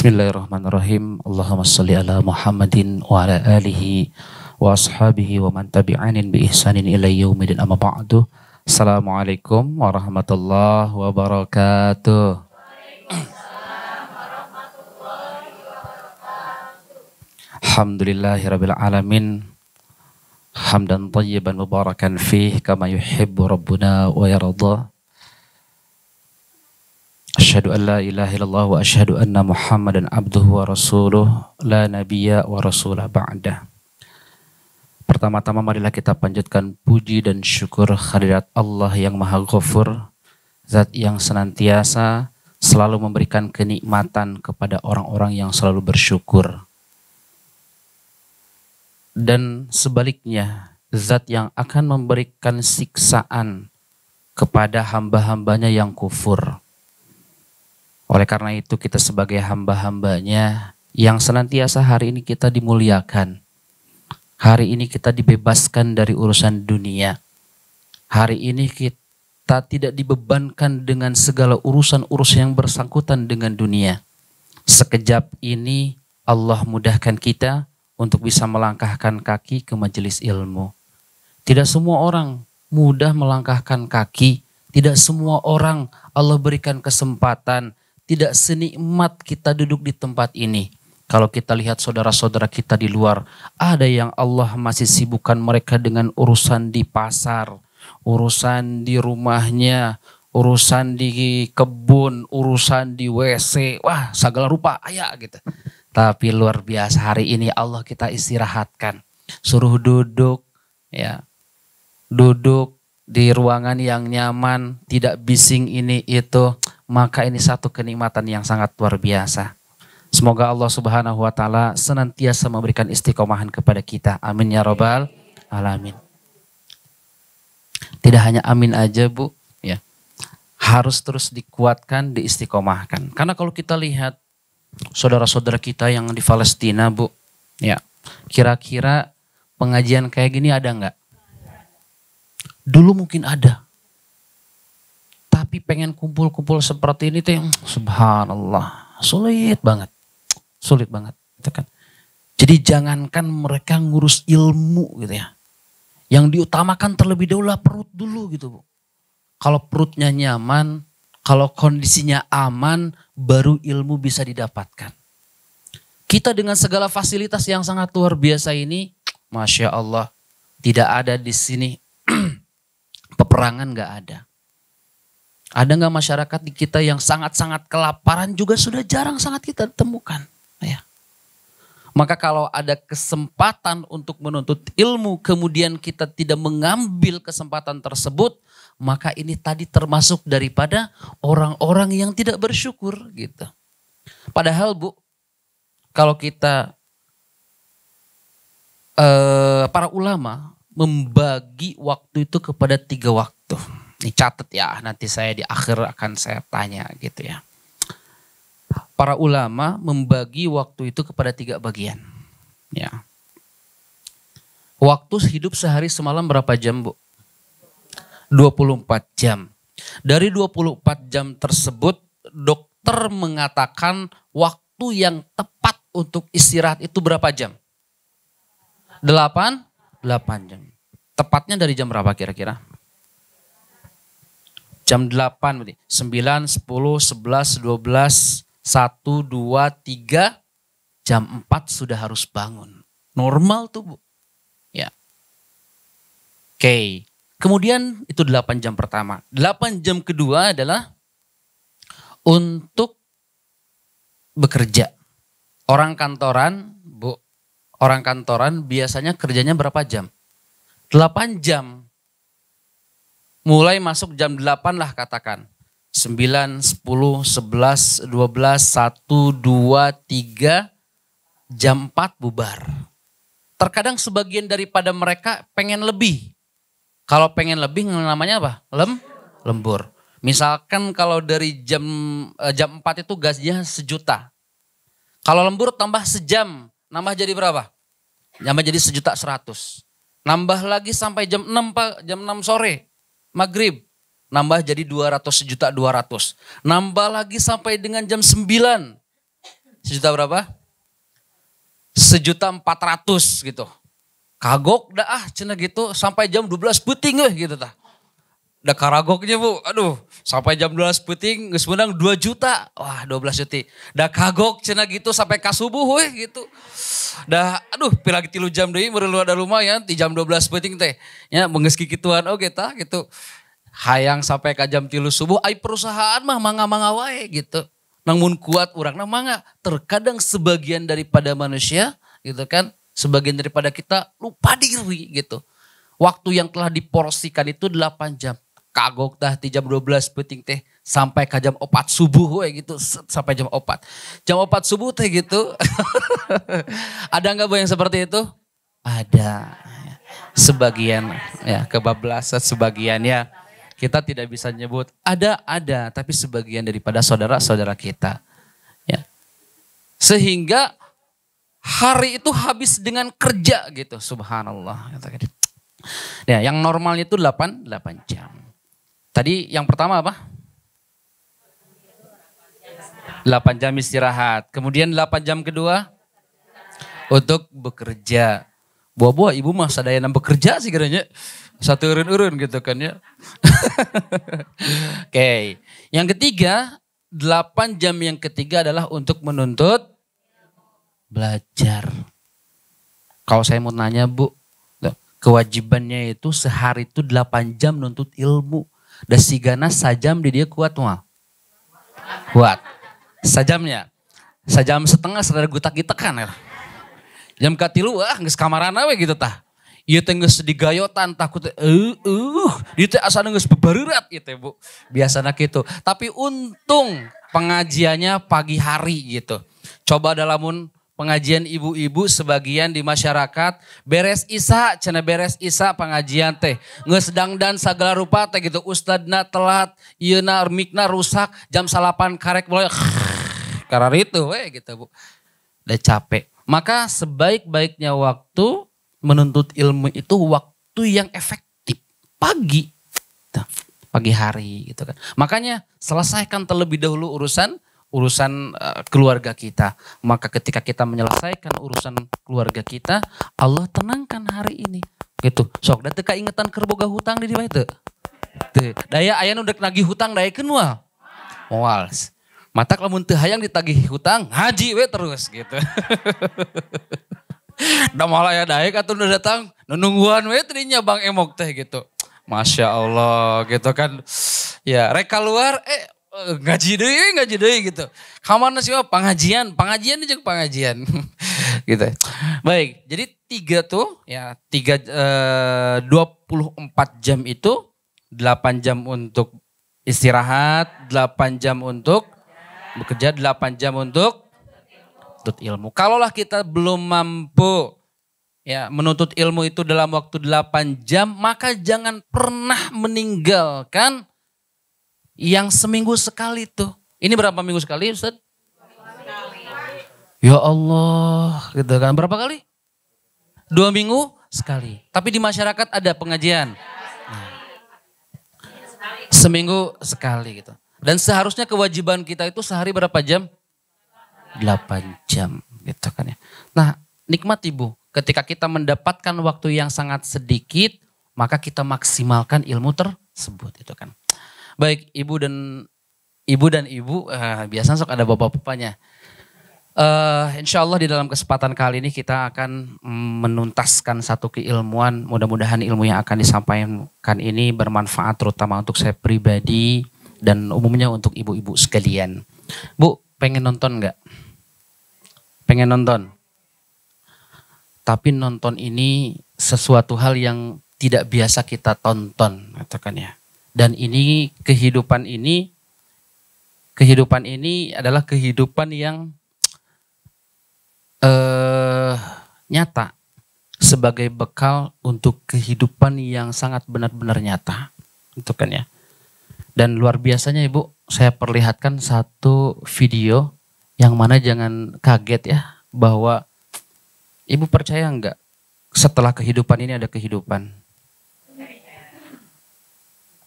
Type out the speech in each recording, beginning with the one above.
Bismillahirrahmanirrahim. Allahumma salli ala Muhammadin wa ala alihi wa ashabihi wa man tabi'anin bi ihsanin ila yaumidin amma ba'du. Assalamualaikum warahmatullahi wabarakatuh. Alhamdulillahirabbil alamin. Hamdan thayyiban mubarakan fih kama yuhibbu rabbuna wa yarda. Asyhadu an la ilaha illallah wa asyhadu anna Muhammadan abduhu wa rasuluh la nabiyya wa rasulah ba'dah. Pertama-tama marilah kita panjatkan puji dan syukur kehadirat Allah yang Maha Ghafur, Zat yang senantiasa selalu memberikan kenikmatan kepada orang-orang yang selalu bersyukur. Dan sebaliknya, Zat yang akan memberikan siksaan kepada hamba-hambanya yang kufur. Oleh karena itu kita sebagai hamba-hambanya yang senantiasa hari ini kita dimuliakan. Hari ini kita dibebaskan dari urusan dunia. Hari ini kita tidak dibebankan dengan segala urusan-urusan yang bersangkutan dengan dunia. Sekejap ini Allah mudahkan kita untuk bisa melangkahkan kaki ke majelis ilmu. Tidak semua orang mudah melangkahkan kaki. Tidak semua orang Allah berikan kesempatan. Tidak senikmat kita duduk di tempat ini. Kalau kita lihat saudara-saudara kita di luar, ada yang Allah masih sibukkan mereka dengan urusan di pasar, urusan di rumahnya, urusan di kebun, urusan di WC, wah segala rupa ayah gitu. Tapi luar biasa hari ini Allah kita istirahatkan, suruh duduk, ya, duduk di ruangan yang nyaman, tidak bising ini itu. Maka ini satu kenikmatan yang sangat luar biasa. Semoga Allah Subhanahu wa taala senantiasa memberikan istiqomahan kepada kita. Amin ya rabbal alamin. Tidak hanya amin aja, Bu, ya. Harus terus dikuatkan, diistiqomahkan. Karena kalau kita lihat saudara-saudara kita yang di Palestina, Bu, ya. Kira-kira pengajian kayak gini ada enggak? Dulu mungkin ada. Tapi pengen kumpul-kumpul seperti ini tuh yang subhanallah sulit banget, gitu kan. Jadi jangankan mereka ngurus ilmu gitu ya, yang diutamakan terlebih dahulu perut dulu gitu, Bu. Kalau perutnya nyaman, kalau kondisinya aman, baru ilmu bisa didapatkan. Kita dengan segala fasilitas yang sangat luar biasa ini, masya Allah, tidak ada di sini peperangan nggak ada. Ada nggak masyarakat di kita yang sangat-sangat kelaparan juga sudah jarang sangat kita temukan. Ya. Maka kalau ada kesempatan untuk menuntut ilmu kemudian kita tidak mengambil kesempatan tersebut, maka ini tadi termasuk daripada orang-orang yang tidak bersyukur gitu. Padahal, Bu, kalau kita para ulama membagi waktu itu kepada 3 waktu. Ini catat ya, nanti saya di akhir akan saya tanya gitu ya. Para ulama membagi waktu itu kepada 3 bagian. Ya. Waktu hidup sehari semalam berapa jam, Bu? 24 jam. Dari 24 jam tersebut dokter mengatakan waktu yang tepat untuk istirahat itu berapa jam? 8 jam. Tepatnya dari jam berapa kira-kira? Jam 8 berarti. 9, 10, 11, 12, 1, 2, 3. Jam 4 sudah harus bangun. Normal tuh, Bu. Ya. Oke. Kemudian itu 8 jam pertama. 8 jam kedua adalah untuk bekerja. Orang kantoran, Bu. Orang kantoran biasanya kerjanya berapa jam? 8 jam. Mulai masuk jam 8 lah katakan. 9, 10, 11, 12, 1, 2, 3, jam 4 bubar. Terkadang sebagian daripada mereka pengen lebih. Kalau pengen lebih namanya apa? Lembur. Misalkan kalau dari jam 4 itu gajinya 1 juta. Kalau lembur tambah sejam, nambah jadi berapa? Nambah jadi 1.100.000. Nambah lagi sampai jam 6, Pak, jam 6 sore. Maghrib, nambah jadi 1.200.000. Nambah lagi sampai dengan jam 9. Sejuta berapa? 1.400.000 gitu. Kagok dah cenah gitu sampai jam 12 puting gitu tah. Udah karagoknya bu, aduh sampai jam 12 puting geus menang 2 juta. Wah 12 juta. Dah kagok cenah gitu sampai ka subuh gitu. Dah aduh pilagi 3 jam deui meureuh ada lumayan di jam 12 puting teh. Ya beungeus kikituan oge tah gitu. Hayang sampai ka jam 3 subuh ai perusahaan mah mangga-mangga wae gitu. Namun kuat urang mangga. Terkadang sebagian daripada manusia gitu kan, sebagian daripada kita lupa diri gitu. Waktu yang telah diporsikan itu 8 jam. Kagok dah di jam 12 penting teh sampai ke jam 4 subuh we gitu sampai jam 4. Jam 4 subuh teh gitu. Ada enggak Bu yang seperti itu? Ada. Sebagian ya kebablasan sebagian ya. Kita tidak bisa nyebut ada tapi sebagian daripada saudara-saudara kita. Ya. Sehingga hari itu habis dengan kerja gitu. Subhanallah. Ya, yang normalnya itu 8 jam. Tadi yang pertama apa? 8 jam istirahat. Kemudian 8 jam kedua untuk bekerja. Buah-buah ibu mah sadayana bekerja sih kiranya. Satu urun-urun gitu kan ya. Oke. Yang ketiga, 8 jam yang ketiga adalah untuk menuntut belajar. Kalau saya mau nanya Bu, kewajibannya itu sehari itu 8 jam nuntut ilmu. Dan sigana sajam di dia kuat mah. Kuat. Sajamnya. Sajam setengah sadar gutak gitekan ya. Jam katilu geus kamarana we gitu tah. Ieu teh geus digayotan takut dieu teh asana geus bebareurat ieu teh Bu. Biasana gitu. Tapi untung pengajiannya pagi hari gitu. Coba dalamun pengajian ibu-ibu sebagian di masyarakat beres isya cenah beres isya pengajian teh geus dangdan sagala rupa teh gitu ustadna telat ieuna mikna rusak jam 8 karek mulai kararitu we gitu Bu. Udah capek. Maka sebaik-baiknya waktu menuntut ilmu itu waktu yang efektif pagi. Pagi hari gitu kan. Makanya selesaikan terlebih dahulu urusan keluarga kita. Maka ketika kita menyelesaikan urusan keluarga kita, Allah tenangkan hari ini. Gitu. Sok da teu kaingetan keur boga hutang di dieu teu. Teu. Daya aya nu dek nagih hutang daekeun moal. Moal. Matak lamun teu hayang ditagih hutang, ngaji we terus gitu. Da moal aya daek atuh nu datang, nungguan we tadinya Bang Emok teh gitu. Masya Allah gitu kan. Ya rek keluar ngaji deui gitu. Kamana sih pengajian jeung pengajian. Gitu. Baik, jadi 24 jam itu 8 jam untuk istirahat, 8 jam untuk bekerja, 8 jam untuk menuntut ilmu. Kalaulah kita belum mampu ya menuntut ilmu itu dalam waktu 8 jam, maka jangan pernah meninggalkan yang seminggu sekali tuh. Ini berapa minggu sekali Ustaz? Ya Allah, gitu kan. Berapa kali? 2 minggu sekali. Tapi di masyarakat ada pengajian. Seminggu sekali gitu. Dan seharusnya kewajiban kita itu sehari berapa jam? 8 jam gitu kan ya. Nah, nikmat Ibu, ketika kita mendapatkan waktu yang sangat sedikit, maka kita maksimalkan ilmu tersebut itu kan. Baik, ibu dan ibu, biasanya sok ada bapak-bapaknya. Insya Allah di dalam kesempatan kali ini kita akan menuntaskan satu keilmuan. Mudah-mudahan ilmu yang akan disampaikan ini bermanfaat terutama untuk saya pribadi dan umumnya untuk ibu-ibu sekalian. Bu, pengen nonton nggak? Pengen nonton? Tapi nonton ini sesuatu hal yang tidak biasa kita tonton, katakan ya. Dan ini kehidupan ini adalah kehidupan yang nyata sebagai bekal untuk kehidupan yang sangat benar-benar nyata, gitu kan ya. Dan luar biasanya Ibu, saya perlihatkan satu video yang mana jangan kaget ya bahwa Ibu percaya enggak setelah kehidupan ini ada kehidupan?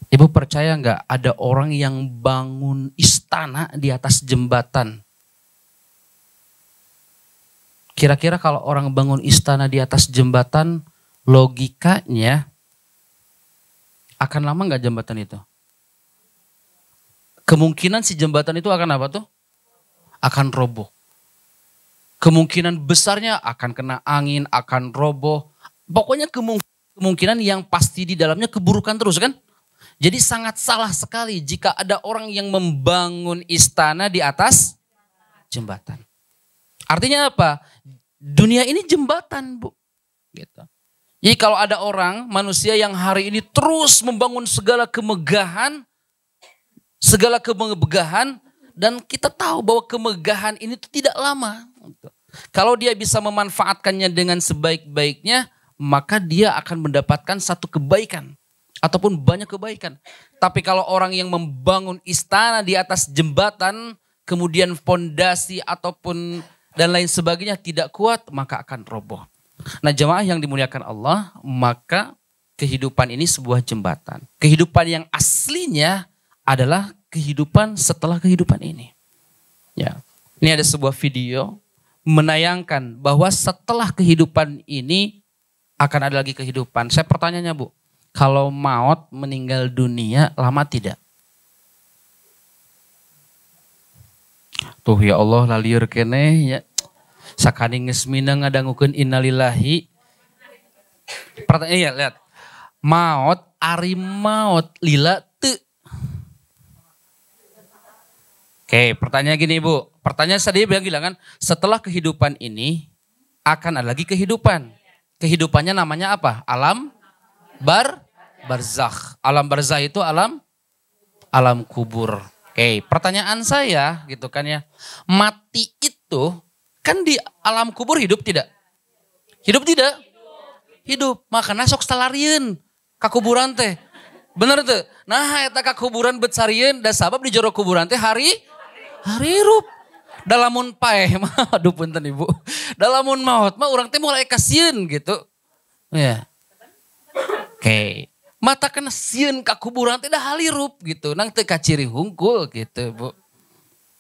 Ibu percaya enggak ada orang yang bangun istana di atas jembatan? Kira-kira kalau orang bangun istana di atas jembatan, logikanya akan lama nggak jembatan itu? Kemungkinan si jembatan itu akan apa tuh? Akan roboh. Kemungkinan besarnya akan kena angin, akan roboh. Pokoknya kemungkinan yang pasti di dalamnya keburukan terus kan? Jadi sangat salah sekali jika ada orang yang membangun istana di atas jembatan. Artinya apa? Dunia ini jembatan, Bu. Gitu. Jadi kalau ada orang, manusia yang hari ini terus membangun segala kemegahan, dan kita tahu bahwa kemegahan ini tidak lama. Kalau dia bisa memanfaatkannya dengan sebaik-baiknya, maka dia akan mendapatkan satu kebaikan ataupun banyak kebaikan. Tapi kalau orang yang membangun istana di atas jembatan, kemudian fondasi ataupun dan lain sebagainya tidak kuat, maka akan roboh. Nah, jemaah yang dimuliakan Allah, maka kehidupan ini sebuah jembatan. Kehidupan yang aslinya adalah kehidupan setelah kehidupan ini. Ya, ini ada sebuah video menayangkan bahwa setelah kehidupan ini akan ada lagi kehidupan. Saya pertanyaannya, Bu, kalau maut meninggal dunia lama tidak? Tuh ya Allah lalieur keneh ya. Sakani geus minang ngadangukeun innalillahi. Pertanyaan iya lihat. Maut ari maut lila teu. Oke, pertanyaan gini Bu. Pertanyaan tadi bilang kan, setelah kehidupan ini akan ada lagi kehidupan. Kehidupannya namanya apa? Alam barzakh. Alam barzakh itu alam kubur. Oke, pertanyaan saya gitu kan ya. Mati itu kan di alam kubur hidup tidak? Hidup tidak? Hidup. Makanya sok salarieun ka kuburan teh. Bener tuh. Nah eta ka kuburan becarieun da sabab di jero kuburan teh hari hirup. Dalamun paeh mah aduh punten Ibu. Dalamun maut mah urang teh mulai kasieun gitu. Ya. Oke. Mata kena sieun ka kuburan teh da halirup gitu. Nang teu kaciri hungkul gitu, Bu.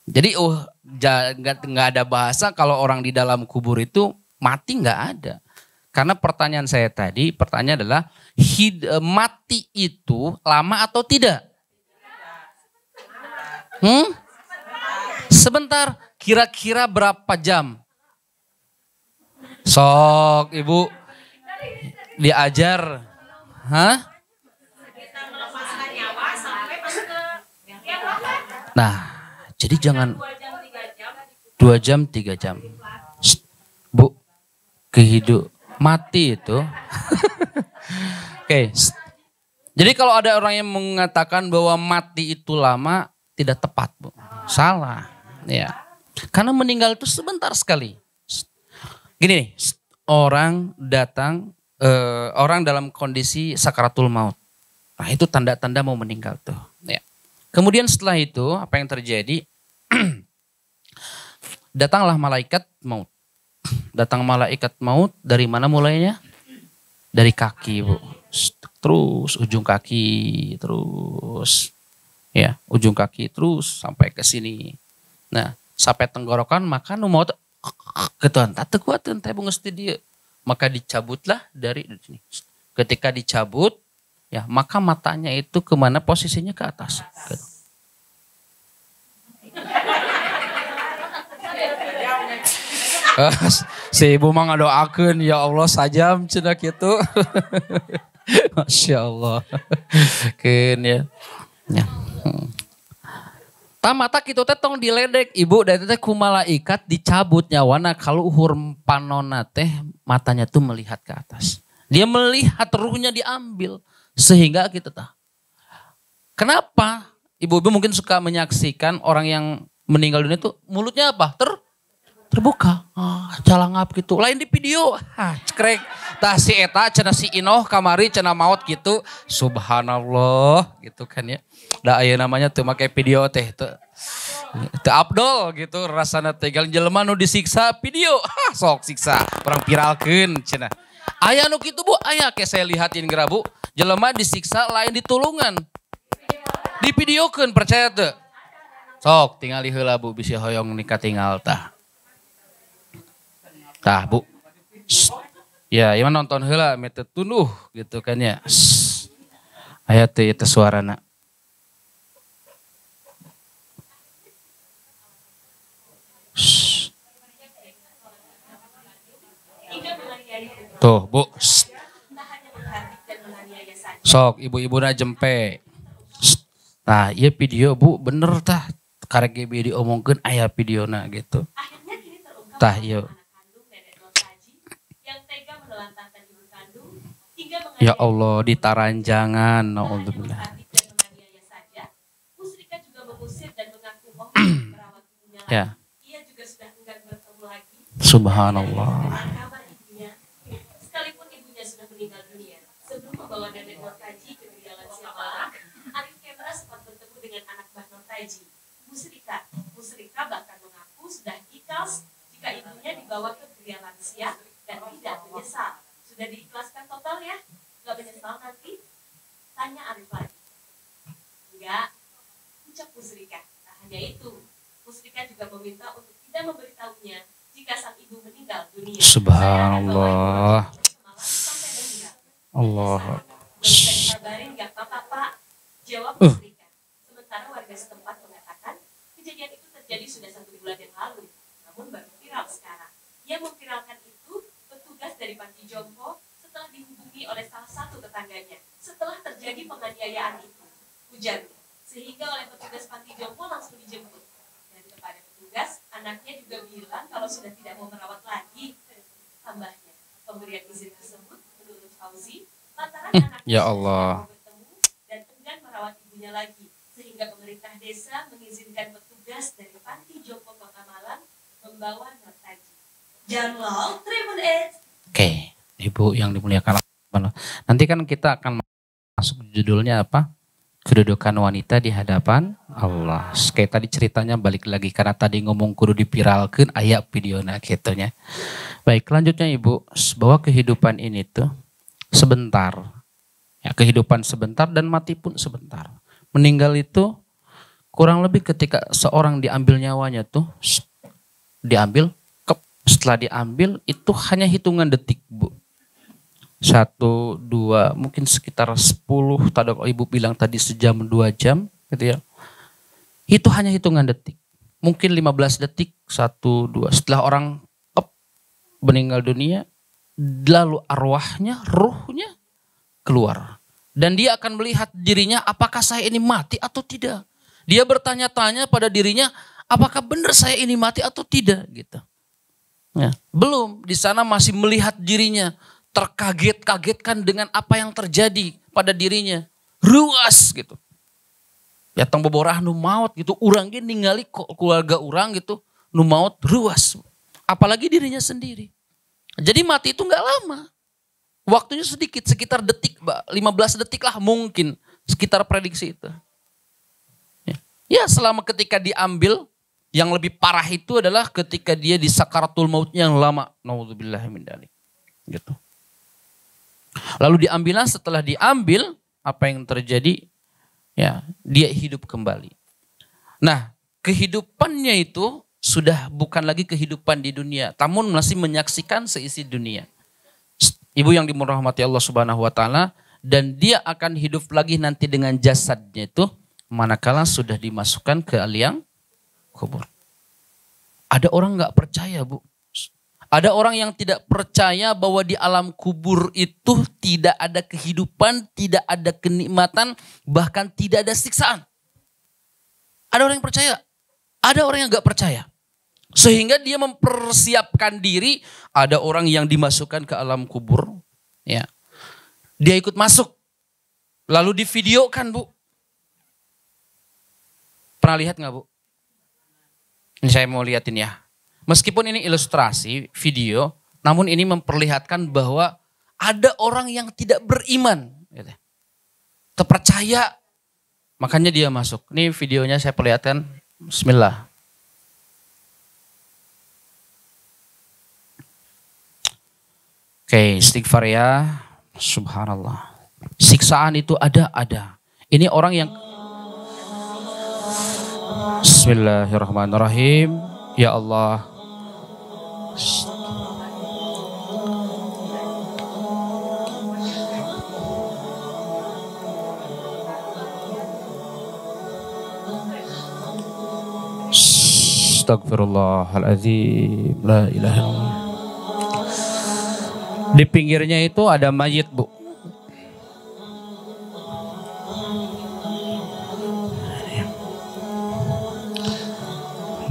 Jadi nggak ada bahasa kalau orang di dalam kubur itu mati nggak ada. Karena pertanyaan saya tadi, pertanyaan adalah mati itu lama atau tidak? Sebentar, kira-kira berapa jam? Sok Ibu diajar. Hah? Nah, jadi jangan 2 jam, 3 jam. Bu, kehidup mati itu. Oke. Jadi kalau ada orang yang mengatakan bahwa mati itu lama, tidak tepat, Bu. Salah. Ya. Karena meninggal itu sebentar sekali. Gini nih, orang datang, orang dalam kondisi sakaratul maut. Nah, itu tanda-tanda mau meninggal tuh. Ya. Kemudian setelah itu apa yang terjadi? Datanglah malaikat maut. Datang malaikat maut dari mana mulainya? Dari kaki, Bu. Terus ujung kaki, terus ya, ujung kaki terus sampai ke sini. Nah, sampai tenggorokan maka nu maut ketuan teu kuateun teh geus di dieu. Maka dicabutlah dari sini. Ketika dicabut, ya maka matanya itu kemana posisinya ke atas. Si ibu mah ngadoakeun ya Allah sajam cenah kitu. Masya Allah. Keun ya. Ya. Mata kitu teh tong diledek Ibu da teh ku malaikat dicabut nyawana kalau uhur panonna teh matanya tuh melihat ke atas. Dia melihat ruhnya diambil sehingga kita tahu. Kenapa? Ibu-ibu mungkin suka menyaksikan orang yang meninggal dunia itu mulutnya apa? Terbuka. Calangap gitu. Lain di video. Cekrek. Tah si eta cenah si Inoh kamari cenah maut gitu. Subhanallah gitu kan ya. Da aya namanya tuh make video teh teu Abdol gitu rasana teh gal jelema nu disiksa video. Sok siksa. Orang viralkeun cenah. Aya nu kitu Bu, aya kayak saya lihatin geura Bu. Jelema disiksa lain ditulungan. Divideokeun percaya teu? Sok tingali heula Bu bisi hoyong nikah tinggal tah. Tah Bu. Ya, yang nonton heula mete tunduh gitu kan ya. Aya teh eta suarana. Tuh Bu. Sok ibu-ibuna jempe. Nah, iya video Bu, bener tah. Karek GB diomongkeun aya videona gitu. Tah iya. Ya Allah, ditaranjangan. Naudzubillah. Ya. Subhanallah. Sekalipun ibunya sudah meninggal dunia, sebelum membawa Nenek Nortaji ke kediaman Siapalang, Arif Kemra sempat bertemu dengan anak Mbah Nortaji, Musrika. Musrika bahkan mengaku sudah ikhlas jika ibunya dibawa ke pria lansia dan tidak menyesal. Sudah diikhlaskan total ya? Gak menyesal nanti? Tanya Arif lagi. Enggak, ucap Musrika. Tak hanya itu, Musrika juga meminta untuk tidak memberitahunya jika sang ibu meninggal dunia. Subhanallah. Allah. Bisa dikabarin nggak apa-apa Pak? Jawab Musrika. Sementara warga setempat mengatakan kejadian itu terjadi sudah 1 bulan yang lalu, namun baru viral sekarang. Ia memviralkan itu petugas dari Panti Jompo setelah dihubungi oleh salah satu tetangganya setelah terjadi penganiayaan itu. Ujarnya, sehingga oleh petugas Panti Jompo langsung dijemput. Dan kepada petugas, anaknya juga bilang kalau sudah tidak mau merawat lagi. Tambahnya, pemberian izin tersebut menurut Fauzi, lantaran anaknya Ya Allah. mau bertemu dan enggan merawat ibunya lagi, sehingga pemerintah desa mengizinkan petugas dari Panti Jompo Kota Malang membawa Nortaji. Janlau Tribun Edge. Oke, Ibu yang dimuliakan Allah. Nanti kan kita akan masuk judulnya apa? Kedudukan wanita di hadapan Allah. Kayak tadi ceritanya balik lagi karena tadi ngomong kudu dipiralkeun aya videona gitunya. Baik, lanjutnya Ibu, bahwa kehidupan ini tuh sebentar. Ya, kehidupan sebentar dan mati pun sebentar. Meninggal itu kurang lebih ketika seorang diambil nyawanya tuh diambil, setelah diambil itu hanya hitungan detik Bu. 1, 2, mungkin sekitar 10, tadi Ibu bilang tadi sejam 2 jam gitu ya. Itu hanya hitungan detik. Mungkin 15 detik, 1, 2. Setelah orang meninggal dunia, lalu arwahnya, ruhnya keluar. Dan dia akan melihat dirinya apakah saya ini mati atau tidak. Dia bertanya-tanya pada dirinya, apakah benar saya ini mati atau tidak gitu. Ya, belum, di sana masih melihat dirinya, terkaget-kagetkan dengan apa yang terjadi pada dirinya. Ruas gitu. Ya tong boborah nu maut gitu. Urang ge ningali keluarga urang gitu. Nu maut ruas. Apalagi dirinya sendiri. Jadi mati itu gak lama. Waktunya sedikit, sekitar detik, 15 detik lah mungkin. Sekitar prediksi itu. Ya selama ketika diambil, yang lebih parah itu adalah ketika dia di sakaratul mautnya yang lama. Naudzubillah min dzalik. Gitu. Lalu diambilan, setelah diambil, apa yang terjadi? Ya, dia hidup kembali. Nah, kehidupannya itu sudah bukan lagi kehidupan di dunia, namun masih menyaksikan seisi dunia. Ibu yang dirahmati Allah Subhanahu wa taala, dan dia akan hidup lagi nanti dengan jasadnya itu manakala sudah dimasukkan ke liang kubur. Ada orang nggak percaya, Bu. Ada orang yang tidak percaya bahwa di alam kubur itu tidak ada kehidupan, tidak ada kenikmatan, bahkan tidak ada siksaan. Ada orang yang percaya, ada orang yang gak percaya. Sehingga dia mempersiapkan diri, ada orang yang dimasukkan ke alam kubur. Ya, dia ikut masuk, lalu divideokan Bu. Pernah lihat gak Bu? Ini saya mau liatin ya. Meskipun ini ilustrasi, video, namun ini memperlihatkan bahwa ada orang yang tidak beriman. Gitu. Terpercaya, makanya dia masuk. Ini videonya saya perlihatkan. Bismillah. Oke, istighfar ya. Subhanallah. Siksaan itu ada. Ini orang yang... Bismillahirrahmanirrahim. Ya Allah. Astagfirullahaladzim. La ilaha illallah. Di pinggirnya itu ada mayit, Bu.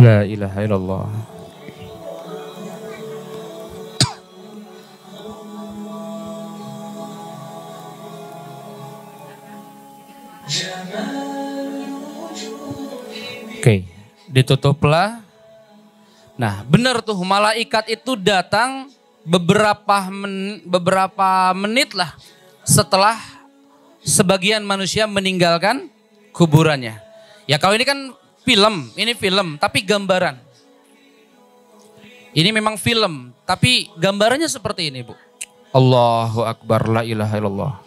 La ilaha illallah. Oke, ditutuplah. Nah, benar tuh, malaikat itu datang beberapa menit lah setelah sebagian manusia meninggalkan kuburannya. Ya kalau ini kan film, ini film tapi gambaran. Ini memang film tapi gambarannya seperti ini, Bu. Allahu Akbar, la ilaha illallah.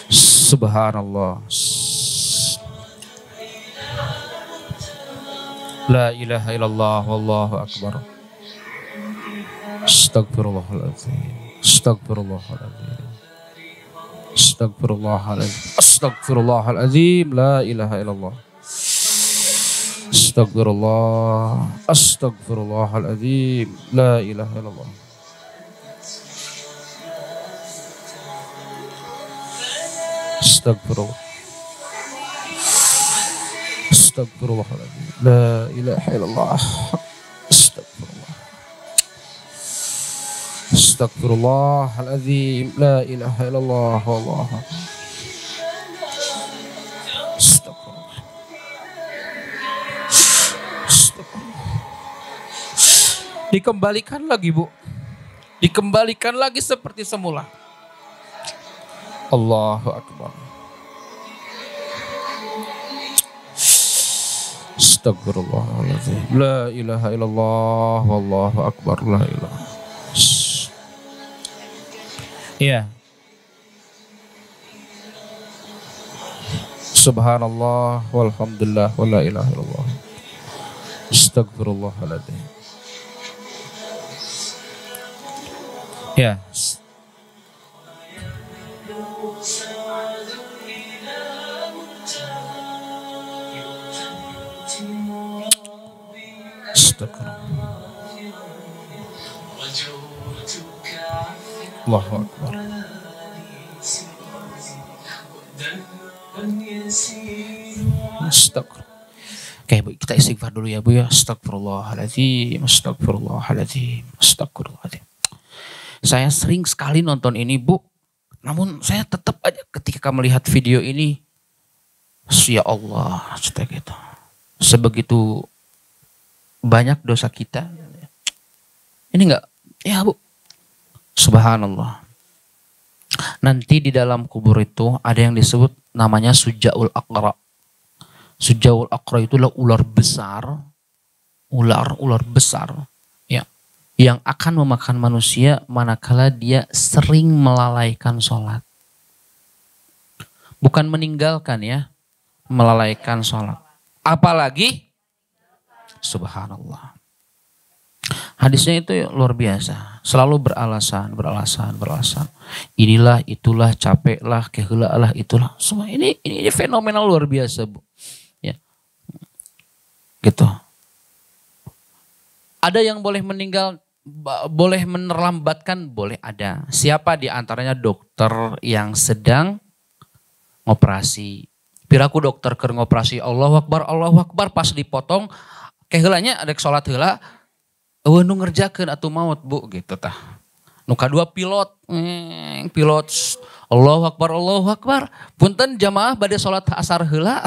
Subhanallah. La ilaha illallah, wallahu akbar. Astagfirullahaladzim. Astagfirullahaladzim. Astagfirullahaladzim. Astagfirullahaladzim. La ilaha illallah. Astagfirullah. Astagfirullahaladzim. La ilaha illallah. Astagfirullah. Astagfirullahaladzim. La ilaha illallah. Astagfirullah. Astagfirullahaladzim. La ilaha illallah. Allah. Astagfirullah. Astagfirullah. Dikembalikan lagi, Bu. Dikembalikan lagi seperti semula. Allahu Akbar. Astagfirullahaladzim. La ilaha illallah. Wallahu akbar. La ilaha. Iya. Subhanallah walhamdulillah wa la ilaha illallah. Astagfirullahaladzim. Ya. Allahu Akbar. Astagfirullah. Oke, Bu, kita istighfar dulu ya, Bu ya. Astagfirullahaladzim. Astagfirullahaladzim. Astagfirullahaladzim. Saya sering sekali nonton ini, Bu. Namun saya tetap aja ketika melihat video ini, ya Allah, gitu. Sebegitu banyak dosa kita. Ini enggak, ya Bu. Subhanallah. Nanti di dalam kubur itu ada yang disebut namanya Sujaul Aqra. Sujaul Aqra itulah ular besar. Ular besar. Ya. Yang akan memakan manusia manakala dia sering melalaikan sholat. Bukan meninggalkan ya. Melalaikan sholat. Apalagi subhanallah. Hadisnya itu luar biasa. Selalu beralasan. Inilah, itulah, capeklah, kehelaklah, itulah. Semua ini fenomenal luar biasa, Bu. Ya. Gitu. Ada yang boleh meninggal, boleh menerlambatkan, boleh ada. Siapa di antaranya dokter yang sedang ngoperasi. Piraku dokter keur ngoperasi, Allahu Akbar, pas dipotong, kehelanya ada sholat heula. Nu ngerjakeun atuh maut, Bu, gitu tah. Nu kadua pilot, Allahu Akbar. Punten jamaah bade salat asar heula,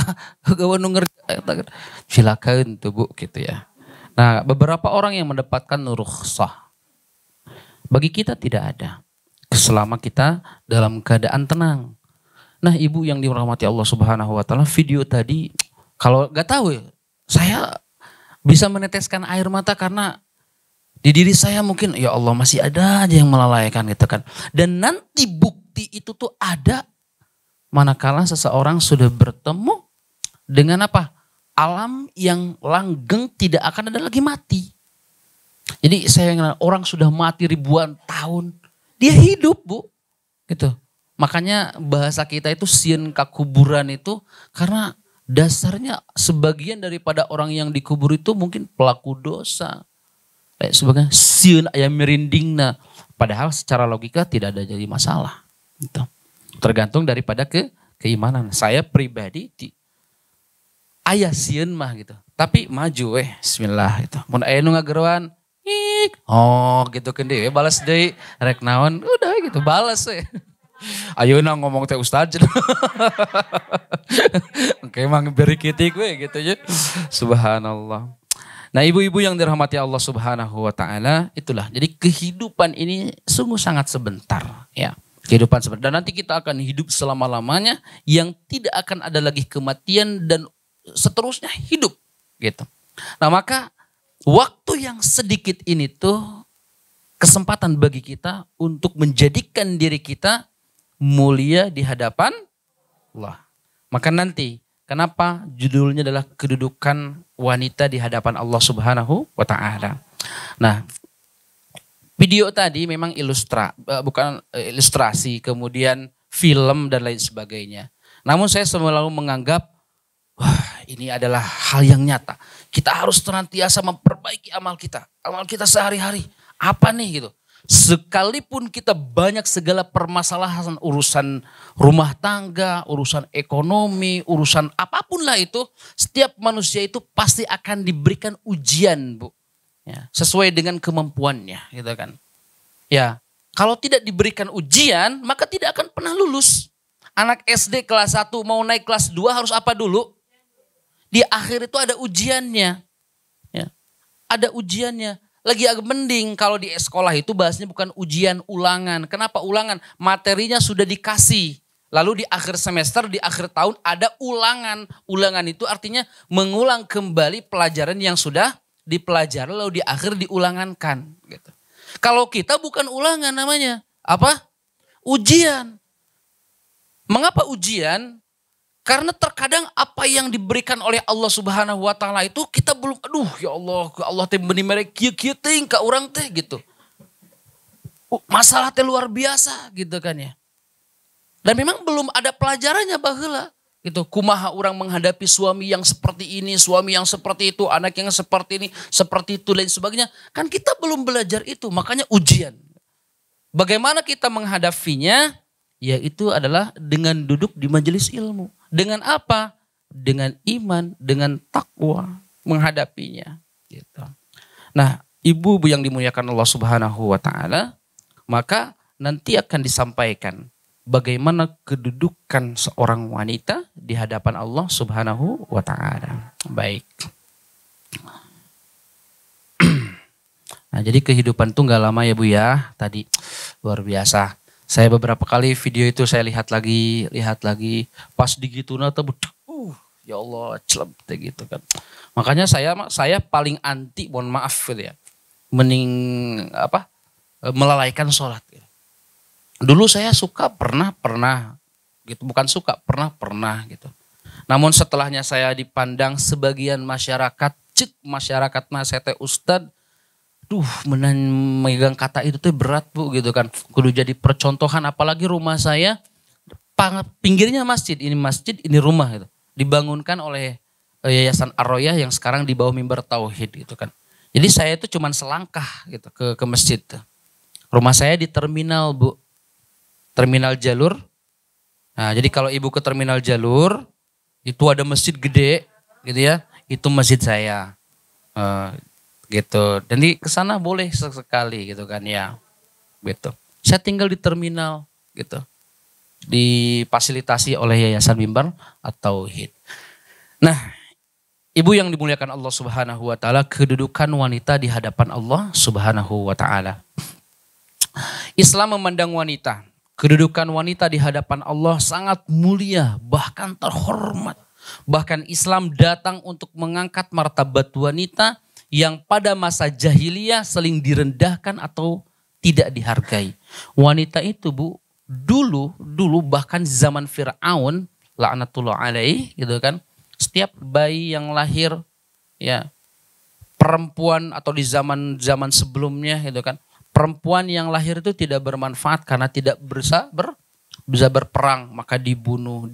nu ngerjakeun. Silakeun tuh, Bu, gitu ya. Nah, beberapa orang yang mendapatkan rukhsah. Bagi kita tidak ada. Selama kita dalam keadaan tenang. Nah, Ibu yang dirahmati Allah Subhanahu wa taala, video tadi kalau enggak tahu ya, saya bisa meneteskan air mata karena di diri saya mungkin ya Allah masih ada aja yang melalaikan gitu kan. Dan nanti bukti itu tuh ada manakala seseorang sudah bertemu dengan apa? Alam yang langgeng tidak akan ada lagi mati. Jadi saya ingat orang sudah mati ribuan tahun. Dia hidup, Bu. Gitu. Makanya bahasa kita itu sieun ka kuburan itu karena Dasarnya sebagian daripada orang yang dikubur itu mungkin pelaku dosa. Kayak sebagai sieun aya merindingna. Padahal secara logika tidak ada jadi masalah. Gitu. Tergantung daripada keimanan. Saya pribadi aya sieun mah gitu. Tapi maju bismillah gitu. Mun aya nu ngageroan, oh gitu kan deui balas deui rek naon udah gitu balas ayeuna ngomong teh ustaz. Oke emang beri kitik gitu ya. Subhanallah. Nah ibu-ibu yang dirahmati Allah Subhanahu wa ta'ala, itulah. Jadi kehidupan ini sungguh sangat sebentar ya. Kehidupan sebentar. Dan nanti kita akan hidup selama-lamanya yang tidak akan ada lagi kematian dan seterusnya hidup gitu. Nah maka waktu yang sedikit ini tuh kesempatan bagi kita untuk menjadikan diri kita mulia di hadapan Allah. Maka nanti kenapa judulnya adalah kedudukan wanita di hadapan Allah Subhanahu wa ta'ala. Nah, video tadi memang bukan ilustrasi, kemudian film dan lain sebagainya. Namun saya selalu menganggap wah, ini adalah hal yang nyata. Kita harus senantiasa memperbaiki amal kita. Amal kita sehari-hari. Apa nih gitu. Sekalipun kita banyak segala permasalahan, urusan rumah tangga, urusan ekonomi, urusan apapun lah itu, setiap manusia itu pasti akan diberikan ujian, Bu. Ya, sesuai dengan kemampuannya, gitu kan. Ya, kalau tidak diberikan ujian, maka tidak akan pernah lulus. Anak SD kelas 1 mau naik kelas 2 harus apa dulu? Di akhir itu ada ujiannya. Ya, ada ujiannya. Lagi agak mending kalau di sekolah itu bahasnya bukan ujian ulangan. Kenapa ulangan? Materinya sudah dikasih. Lalu di akhir semester, di akhir tahun ada ulangan. Ulangan itu artinya mengulang kembali pelajaran yang sudah dipelajari lalu di akhir diulangankan. Gitu. Kalau kita bukan ulangan namanya. Apa? Ujian. Mengapa ujian? Karena terkadang apa yang diberikan oleh Allah Subhanahu wa ta'ala itu kita belum, aduh ya Allah teh benih merek kieu-kieu teh ka urang teh gitu. Masalah teh luar biasa gitu kan ya. Dan memang belum ada pelajarannya baheula gitu. Kumaha orang menghadapi suami yang seperti ini, suami yang seperti itu, anak yang seperti ini, seperti itu dan sebagainya. Kan kita belum belajar itu, makanya ujian. Bagaimana kita menghadapinya? Yaitu adalah dengan duduk di majelis ilmu. Dengan apa? Dengan iman, dengan takwa menghadapinya. Gitu. Nah, ibu yang dimuliakan Allah Subhanahu wa ta'ala, maka nanti akan disampaikan bagaimana kedudukan seorang wanita di hadapan Allah Subhanahu wa ta'ala. Baik. Nah, jadi kehidupan itu gak lama ya Bu ya. Tadi luar biasa. Saya beberapa kali video itu saya lihat lagi, pas digituna tuh, ya Allah, celep gitu kan. Makanya saya paling anti, mohon maaf gitu ya, melalaikan sholat. Gitu. Dulu saya suka pernah gitu, bukan suka pernah gitu. Namun setelahnya saya dipandang sebagian masyarakat, masyarakat mah saya teh ustad. Megang kata itu tuh berat Bu gitu kan. Kudu jadi percontohan apalagi rumah saya pinggirnya masjid, ini rumah gitu. Dibangunkan oleh Yayasan Ar-Royah yang sekarang di bawah mimbar tauhid gitu kan. Jadi saya itu cuman selangkah gitu ke masjid. Rumah saya di terminal Bu. Terminal jalur. Nah, jadi kalau ibu ke terminal jalur itu ada masjid gede gitu ya. Itu masjid saya. Gitu. Dan di kesana boleh sekali gitu kan ya. Gitu. Saya tinggal di terminal gitu. Difasilitasi oleh Yayasan Mimbar at-Tauhid. Nah, ibu yang dimuliakan Allah Subhanahu wa ta'ala, kedudukan wanita di hadapan Allah Subhanahu wa ta'ala. Islam memandang wanita, kedudukan wanita di hadapan Allah sangat mulia, bahkan terhormat. Bahkan Islam datang untuk mengangkat martabat wanita yang pada masa jahiliyah sering direndahkan atau tidak dihargai. Wanita itu Bu, dulu bahkan zaman Fir'aun, laknatullah alaih gitu kan, setiap bayi yang lahir ya perempuan atau di zaman sebelumnya gitu kan, perempuan yang lahir itu tidak bermanfaat karena tidak bisa berperang, maka dibunuh.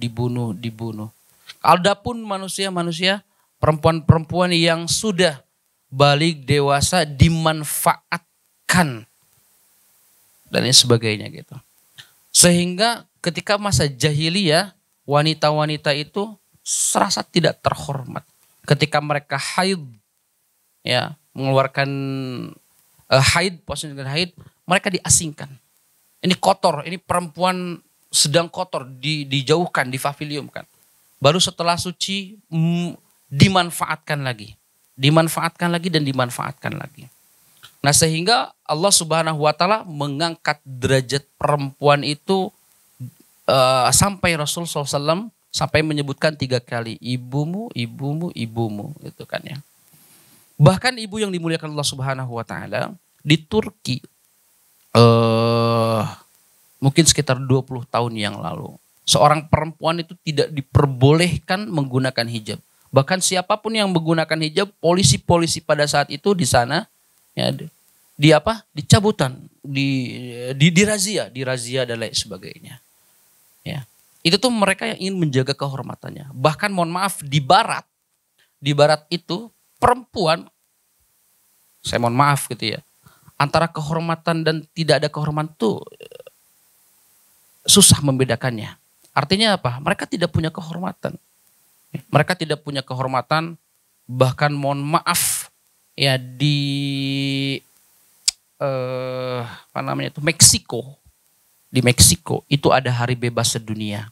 Adapun manusia-manusia, perempuan-perempuan yang sudah balik dewasa dimanfaatkan dan lain sebagainya gitu. Sehingga ketika masa jahiliyah, wanita-wanita itu serasa tidak terhormat. Ketika mereka haid, ya, mengeluarkan haid, posisi dengan haid, mereka diasingkan. Ini kotor, ini perempuan sedang kotor, dijauhkan, difaviliumkan. Baru setelah suci dimanfaatkan lagi. Dimanfaatkan lagi dan dimanfaatkan lagi. Nah sehingga Allah Subhanahu wa Ta'ala mengangkat derajat perempuan itu sampai Rasul SAW sampai menyebutkan 3 kali ibumu, ibumu, ibumu, gitu kan ya. Bahkan ibu yang dimuliakan Allah Subhanahu wa Ta'ala di Turki mungkin sekitar 20 tahun yang lalu, seorang perempuan itu tidak diperbolehkan menggunakan hijab. Bahkan siapapun yang menggunakan hijab, polisi-polisi pada saat itu di sana ya, dicabutan, dirazia dan lain sebagainya. Ya. Itu tuh mereka yang ingin menjaga kehormatannya. Bahkan mohon maaf di barat itu perempuan, saya mohon maaf gitu ya, antara kehormatan dan tidak ada kehormatan tuh susah membedakannya. Artinya apa? Mereka tidak punya kehormatan. Mereka tidak punya kehormatan, bahkan mohon maaf ya di Meksiko. Di Meksiko itu ada hari bebas sedunia.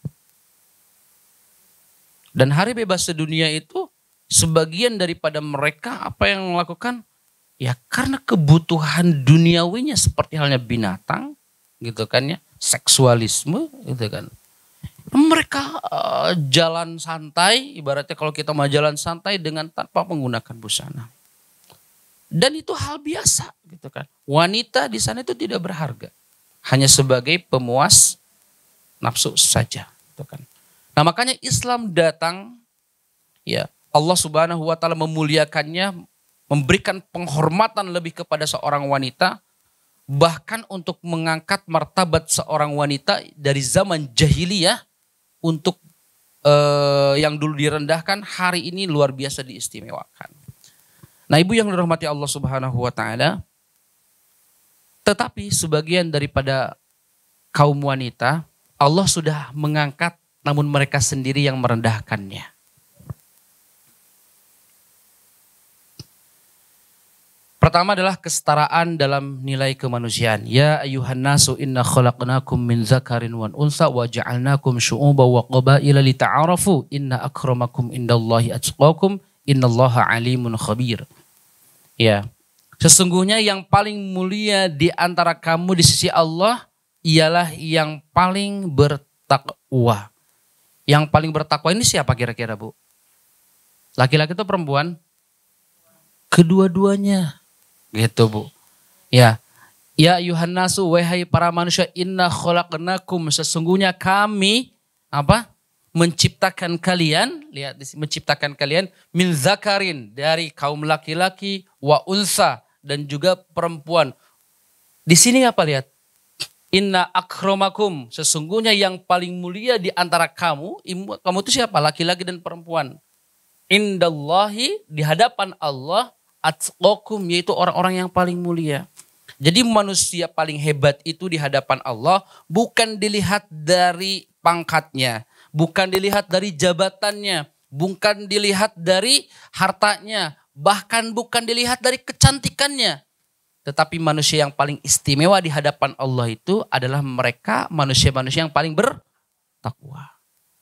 Dan hari bebas sedunia itu sebagian daripada mereka apa yang melakukan? Ya karena kebutuhan duniawinya seperti halnya binatang gitu kan ya, seksualisme gitu kan. Mereka jalan santai, ibaratnya kalau kita mau jalan santai dengan tanpa menggunakan busana. Dan itu hal biasa gitu kan. Wanita di sana itu tidak berharga. Hanya sebagai pemuas nafsu saja gitu kan. Nah, makanya Islam datang, ya Allah Subhanahu wa Ta'ala memuliakannya, memberikan penghormatan lebih kepada seorang wanita, bahkan untuk mengangkat martabat seorang wanita dari zaman jahiliyah untuk yang dulu direndahkan, hari ini luar biasa diistimewakan. Nah, ibu yang dirahmati Allah Subhanahu wa Ta'ala, tetapi sebagian daripada kaum wanita Allah sudah mengangkat, namun mereka sendiri yang merendahkannya. Pertama adalah kesetaraan dalam nilai kemanusiaan. Ya ayuhan nasu inna khalaqnakum min zakarin wa unsa wa ja'alnakum syu'uban wa qabaila lita'arafu inna akramakum indallahi atqakum innallaha alimun khabir. Ya, sesungguhnya yang paling mulia di antara kamu di sisi Allah ialah yang paling bertakwa. Yang paling bertakwa ini siapa kira-kira, Bu? Laki-laki atau perempuan? Kedua-duanya. Gitu, Bu. Ya. Ya ayuhan nasu, wahai para manusia, inna khalaqnakum, sesungguhnya kami menciptakan kalian, lihat menciptakan kalian min zakarin, dari kaum laki-laki, wa unsa, dan juga perempuan. Di sini apa, lihat? Inna akramakum, sesungguhnya yang paling mulia di antara kamu itu siapa? Laki-laki dan perempuan. Indallahi, di hadapan Allah, atqakum, yaitu orang-orang yang paling mulia. Jadi manusia paling hebat itu di hadapan Allah bukan dilihat dari pangkatnya, bukan dilihat dari jabatannya, bukan dilihat dari hartanya, bahkan bukan dilihat dari kecantikannya. Tetapi manusia yang paling istimewa di hadapan Allah itu adalah mereka manusia-manusia yang paling bertakwa.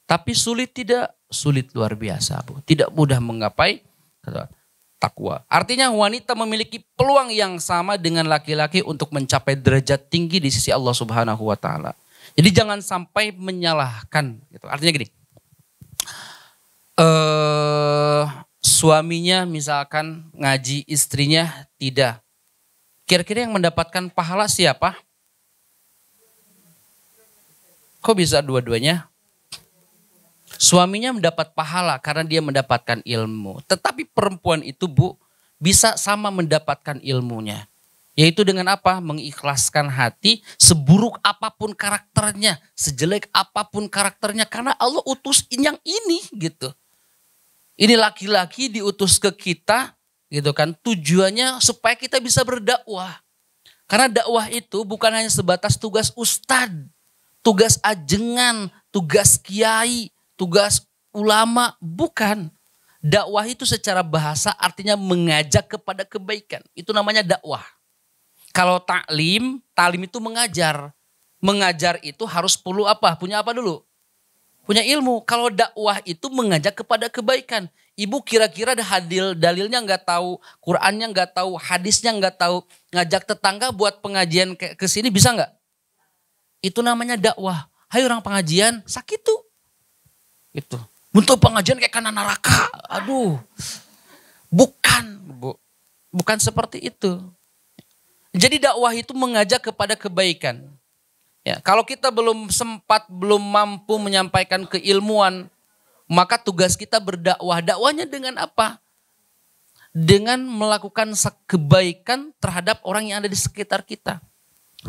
Tapi sulit tidak? Sulit luar biasa, Bu. Tidak mudah menggapai takwa. Artinya wanita memiliki peluang yang sama dengan laki-laki untuk mencapai derajat tinggi di sisi Allah Subhanahu wa Ta'ala. Jadi jangan sampai menyalahkan. Gitu. Artinya gini, suaminya misalkan ngaji, istrinya tidak. Kira-kira yang mendapatkan pahala siapa? Kok bisa dua-duanya? Suaminya mendapat pahala karena dia mendapatkan ilmu. Tetapi perempuan itu, Bu, bisa sama mendapatkan ilmunya. Yaitu dengan apa? Mengikhlaskan hati, seburuk apapun karakternya, sejelek apapun karakternya. Karena Allah utus yang ini gitu. Ini laki-laki diutus ke kita gitu kan, tujuannya supaya kita bisa berdakwah. Karena dakwah itu bukan hanya sebatas tugas ustadz, tugas ajengan, tugas kiai, tugas ulama, bukan. Dakwah itu secara bahasa artinya mengajak kepada kebaikan. Itu namanya dakwah. Kalau taklim, talim itu mengajar. Mengajar itu harus perlu apa? Punya apa dulu? Punya ilmu. Kalau dakwah itu mengajak kepada kebaikan. Ibu kira-kira ada dalilnya nggak tahu, Qurannya nggak tahu, hadisnya nggak tahu, ngajak tetangga buat pengajian ke sini bisa nggak? Itu namanya dakwah. Hai orang pengajian, sakit tuh. Itu. Untuk pengajian kayak kena neraka. Aduh. Bukan, Bu. Bukan seperti itu. Jadi dakwah itu mengajak kepada kebaikan. Ya, kalau kita belum sempat, belum mampu menyampaikan keilmuan, maka tugas kita berdakwah. Dakwahnya dengan apa? Dengan melakukan kebaikan terhadap orang yang ada di sekitar kita.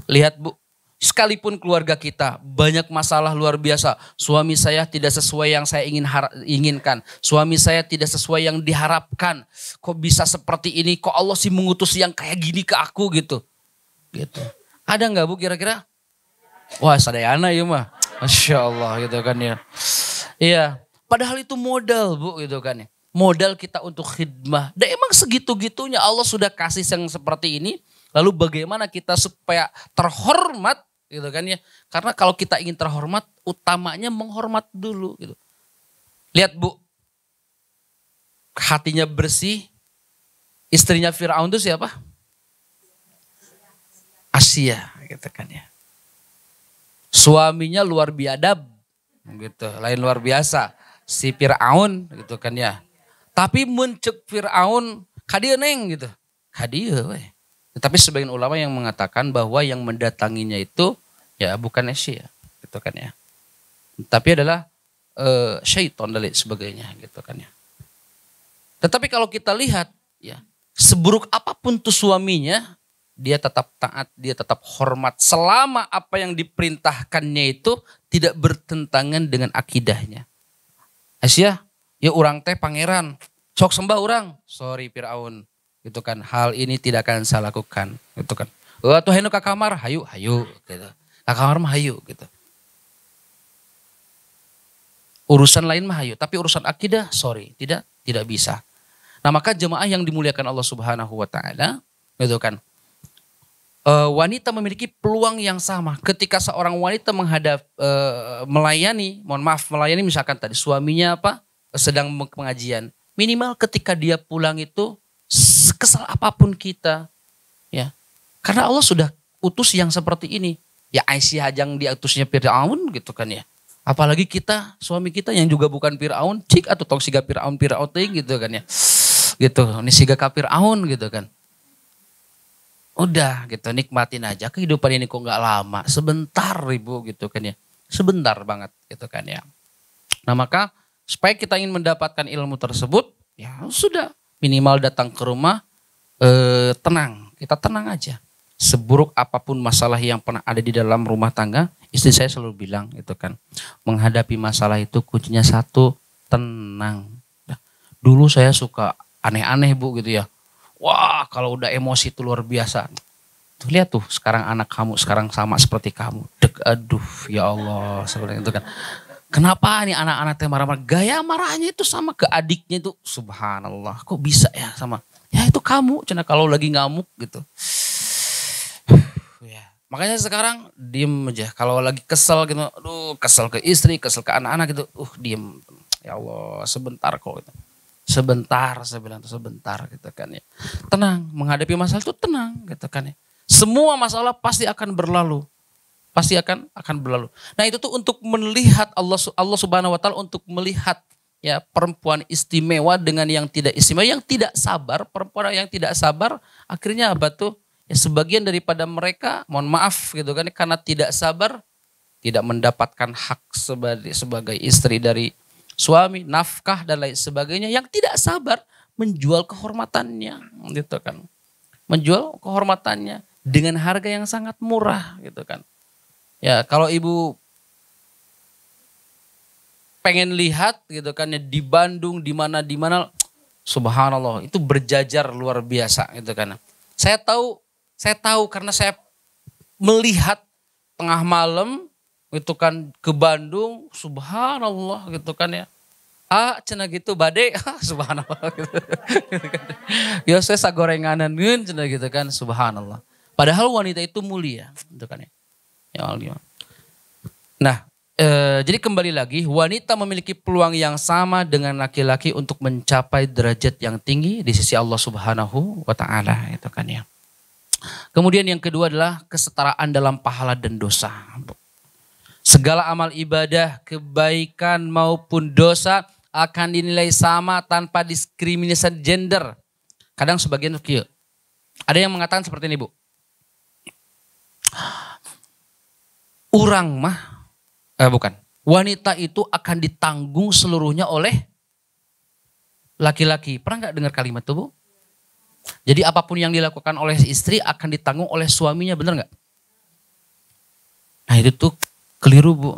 Lihat Bu, sekalipun keluarga kita banyak masalah luar biasa. Suami saya tidak sesuai yang saya inginkan. Suami saya tidak sesuai yang diharapkan. Kok bisa seperti ini? Kok Allah sih mengutus yang kayak gini ke aku gitu. Gitu. Ada nggak Bu kira-kira? Wah sadayana ya mah. Masya Allah gitu kan ya. Iya. Padahal itu modal Bu gitu kan ya. Modal kita untuk khidmah. Dan emang segitu-gitunya Allah sudah kasih yang seperti ini. Lalu bagaimana kita supaya terhormat gitu kan ya. Karena kalau kita ingin terhormat utamanya menghormat dulu gitu. Lihat Bu. Hatinya bersih. Istrinya Fir'aun itu siapa? Asia gitu kan ya. Suaminya luar biadab gitu, lain luar biasa. Si Fir'aun gitu kan ya. Tapi mencek Fir'aun kadia neng gitu. Kadia weh. Tapi sebagian ulama yang mengatakan bahwa yang mendatanginya itu ya bukan Asia gitu kan ya. Tapi adalah syaitan dan lain sebagainya gitu kan ya. Tetapi kalau kita lihat ya, seburuk apapun tuh suaminya, dia tetap taat, dia tetap hormat selama apa yang diperintahkannya itu tidak bertentangan dengan akidahnya. Asia, ya orang teh pangeran, sok sembah orang. Sorry Fir'aun, gitu kan. Hal ini tidak akan saya lakukan, gitu kan. Tuh henu ke kamar, hayu, gitu. Ke kamar mah hayu, gitu. Urusan lain mah hayu, tapi urusan akidah, sorry, tidak bisa. Nah maka jemaah yang dimuliakan Allah Subhanahu Wa Taala, gitu kan. Wanita memiliki peluang yang sama ketika seorang wanita melayani misalkan tadi suaminya sedang pengajian, minimal ketika dia pulang itu kesal apapun kita ya, karena Allah sudah utus yang seperti ini ya. Aisyah yang diutusnya Fir'aun gitu kan ya, apalagi kita suami kita yang juga bukan Fir'aun, cik atau tong siga Fir'aun gitu kan ya, gitu ini siga ka Fir'aun gitu kan. Udah gitu, nikmatin aja kehidupan ini kok gak lama, sebentar Ibu gitu kan ya. Sebentar banget gitu kan ya. Nah maka supaya kita ingin mendapatkan ilmu tersebut, ya sudah minimal datang ke rumah tenang, kita tenang aja. Seburuk apapun masalah yang pernah ada di dalam rumah tangga, istri saya selalu bilang gitu kan, menghadapi masalah itu kuncinya satu, tenang. Nah, dulu saya suka aneh-aneh Bu gitu ya. Wah kalau udah emosi itu luar biasa. Tuh lihat tuh sekarang anak kamu sekarang sama seperti kamu. Aduh ya Allah seperti itu kan. Kenapa nih anak-anak yang marah-marah? Gaya marahnya itu sama ke adiknya itu. Subhanallah kok bisa ya sama. Ya itu kamu cina kalau lagi ngamuk gitu. Ya. Makanya sekarang diem aja. Kalau lagi kesel gitu. Aduh kesel ke istri, kesel ke anak-anak gitu. Diem. Ya Allah sebentar kok gitu. Sebentar, saya bilang tuh sebentar gitu kan ya. Tenang, menghadapi masalah itu tenang gitu kan ya. Semua masalah pasti akan berlalu. Pasti akan berlalu. Nah itu tuh untuk melihat Allah Subhanahu Wa Taala, untuk melihat ya perempuan istimewa dengan yang tidak istimewa, yang tidak sabar, perempuan yang tidak sabar akhirnya apa tuh? Ya sebagian daripada mereka, mohon maaf gitu kan, karena tidak sabar, tidak mendapatkan hak sebagai istri dari suami, nafkah dan lain sebagainya, yang tidak sabar menjual kehormatannya gitu kan. Menjual kehormatannya dengan harga yang sangat murah gitu kan. Ya kalau Ibu pengen lihat gitu kan ya, di Bandung, di mana subhanallah, itu berjajar luar biasa gitu kan. Saya tahu karena saya melihat tengah malam itu kan ke Bandung, subhanallah gitu kan ya. Cenah gitu bade, subhanallah gitu. Ya saya sagorenganan cenah gitu kan, subhanallah. Padahal wanita itu mulia gitu kan ya. Ya Allah. Nah, jadi kembali lagi, wanita memiliki peluang yang sama dengan laki-laki untuk mencapai derajat yang tinggi di sisi Allah Subhanahu wa taala itu kan ya. Kemudian yang kedua adalah kesetaraan dalam pahala dan dosa. Segala amal ibadah, kebaikan maupun dosa akan dinilai sama tanpa diskriminasi gender. Kadang sebagian ada yang mengatakan seperti ini, Bu. Bukan. Wanita itu akan ditanggung seluruhnya oleh laki-laki. Pernah nggak dengar kalimat itu, Bu? Jadi apapun yang dilakukan oleh istri akan ditanggung oleh suaminya, benar nggak? Nah itu tuh keliru, Bu.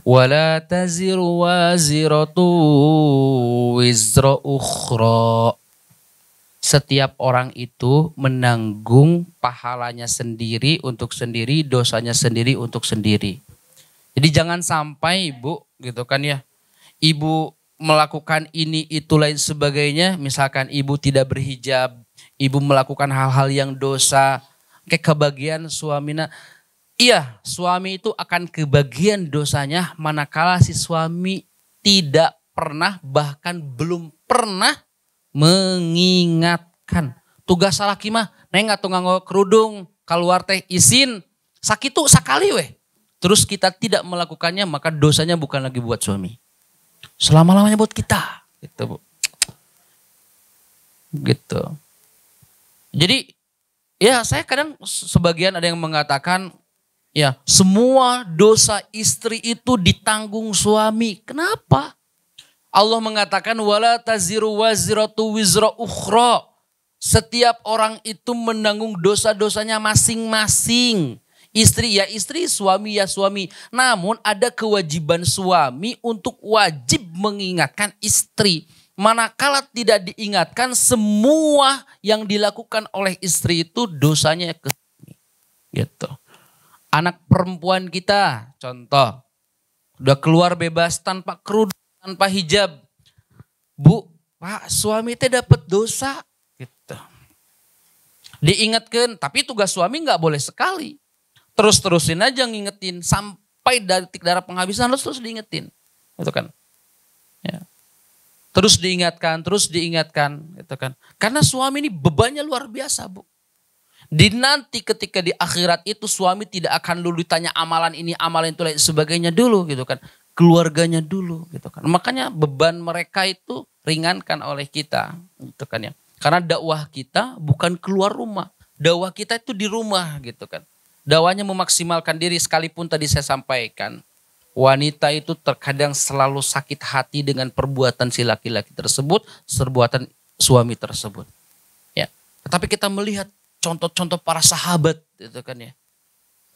Wala taziru waziratu wizra ukhra. Setiap orang itu menanggung pahalanya sendiri untuk sendiri, dosanya sendiri untuk sendiri. Jadi jangan sampai Ibu gitu kan ya, Ibu melakukan ini itu lain sebagainya, misalkan Ibu tidak berhijab, Ibu melakukan hal-hal yang dosa, kayak kebagian suaminya. Iya, suami itu akan kebagian dosanya manakala si suami tidak pernah, bahkan belum pernah mengingatkan. Tugas salaki mah, neng atuh nganggo kerudung, keluar teh izin, sakitu sakali weh. Terus kita tidak melakukannya, maka dosanya bukan lagi buat suami. Selama-lamanya buat kita. Gitu, Bu. Gitu. Jadi, ya saya kadang sebagian ada yang mengatakan, ya, semua dosa istri itu ditanggung suami. Kenapa? Allah mengatakan wala taziru waziratu wizra ukhra. Setiap orang itu menanggung dosa-dosanya masing-masing. Istri ya istri, suami ya suami. Namun ada kewajiban suami untuk wajib mengingatkan istri. Manakala tidak diingatkan, semua yang dilakukan oleh istri itu dosanya ke suami. Gitu. Anak perempuan kita, contoh, udah keluar bebas tanpa kerudung, tanpa hijab. Bu, Pak, suami teh dapat dosa. Gitu. Diingatkan, tapi tugas suami nggak boleh sekali. Terus-terusin aja ngingetin sampai detik darah penghabisan terus diingetin. Gitu kan. Ya. Terus diingatkan, gitu kan. Karena suami ini bebannya luar biasa, Bu. Nanti ketika di akhirat itu suami tidak akan dulu ditanya amalan ini, amalan itu lain sebagainya dulu gitu kan. Keluarganya dulu gitu kan. Makanya beban mereka itu ringankan oleh kita gitu kan ya. Karena dakwah kita bukan keluar rumah. Dakwah kita itu di rumah gitu kan. Dakwahnya memaksimalkan diri, sekalipun tadi saya sampaikan. Wanita itu terkadang selalu sakit hati dengan perbuatan si laki-laki tersebut, perbuatan suami tersebut. Ya. Tetapi kita melihat contoh-contoh para sahabat gitu kan ya.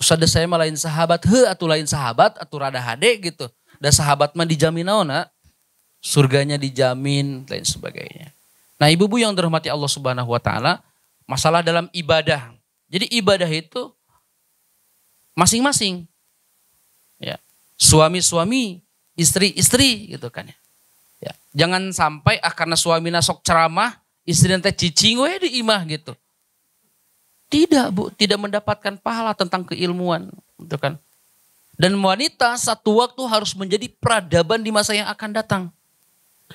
Terus ada saya malain sahabat, atuh lain sahabat, atuh rada hade gitu. Dan sahabat mah dijamin naona, surganya dijamin, lain sebagainya. Nah ibu-ibu yang dirahmati Allah Subhanahu wa taala, masalah dalam ibadah. Jadi ibadah itu masing-masing. Ya. Suami-suami, istri-istri gitu kan ya. Ya. Jangan sampai karena suami sok ceramah, istri nanti cicing we di imah gitu. Tidak, Bu, tidak mendapatkan pahala tentang keilmuan, gitu kan. Dan wanita satu waktu harus menjadi peradaban di masa yang akan datang.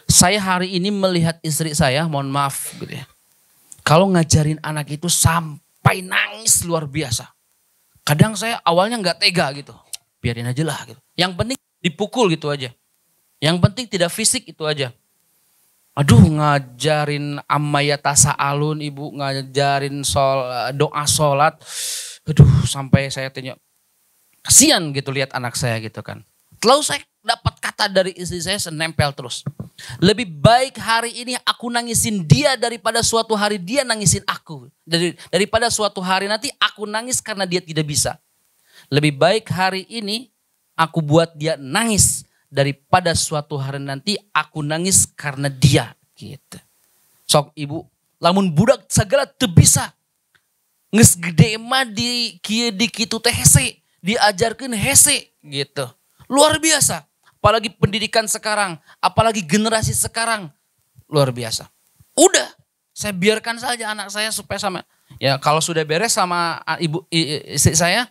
Saya hari ini melihat istri saya, mohon maaf gitu ya. Kalau ngajarin anak itu sampai nangis luar biasa. Kadang saya awalnya nggak tega gitu. Biarin aja lah gitu. Yang penting dipukul gitu aja. Yang penting tidak fisik itu aja. Aduh ngajarin ammayata sa'alun, ibu ngajarin doa sholat. Aduh sampai saya tanya, kasihan gitu lihat anak saya gitu kan. Lalu saya dapat kata dari istri saya senempel terus. Lebih baik hari ini aku nangisin dia daripada suatu hari dia nangisin aku. Daripada suatu hari nanti aku nangis karena dia tidak bisa. Lebih baik hari ini aku buat dia nangis daripada suatu hari nanti aku nangis karena dia gitu. Sok ibu, lamun budak segala teu bisa. Nges gede mah di kieu di kitu teh hese, diajarkeun hese gitu. Luar biasa. Apalagi pendidikan sekarang, apalagi generasi sekarang. Luar biasa. Udah, saya biarkan saja anak saya supaya sama. Ya kalau sudah beres sama istri saya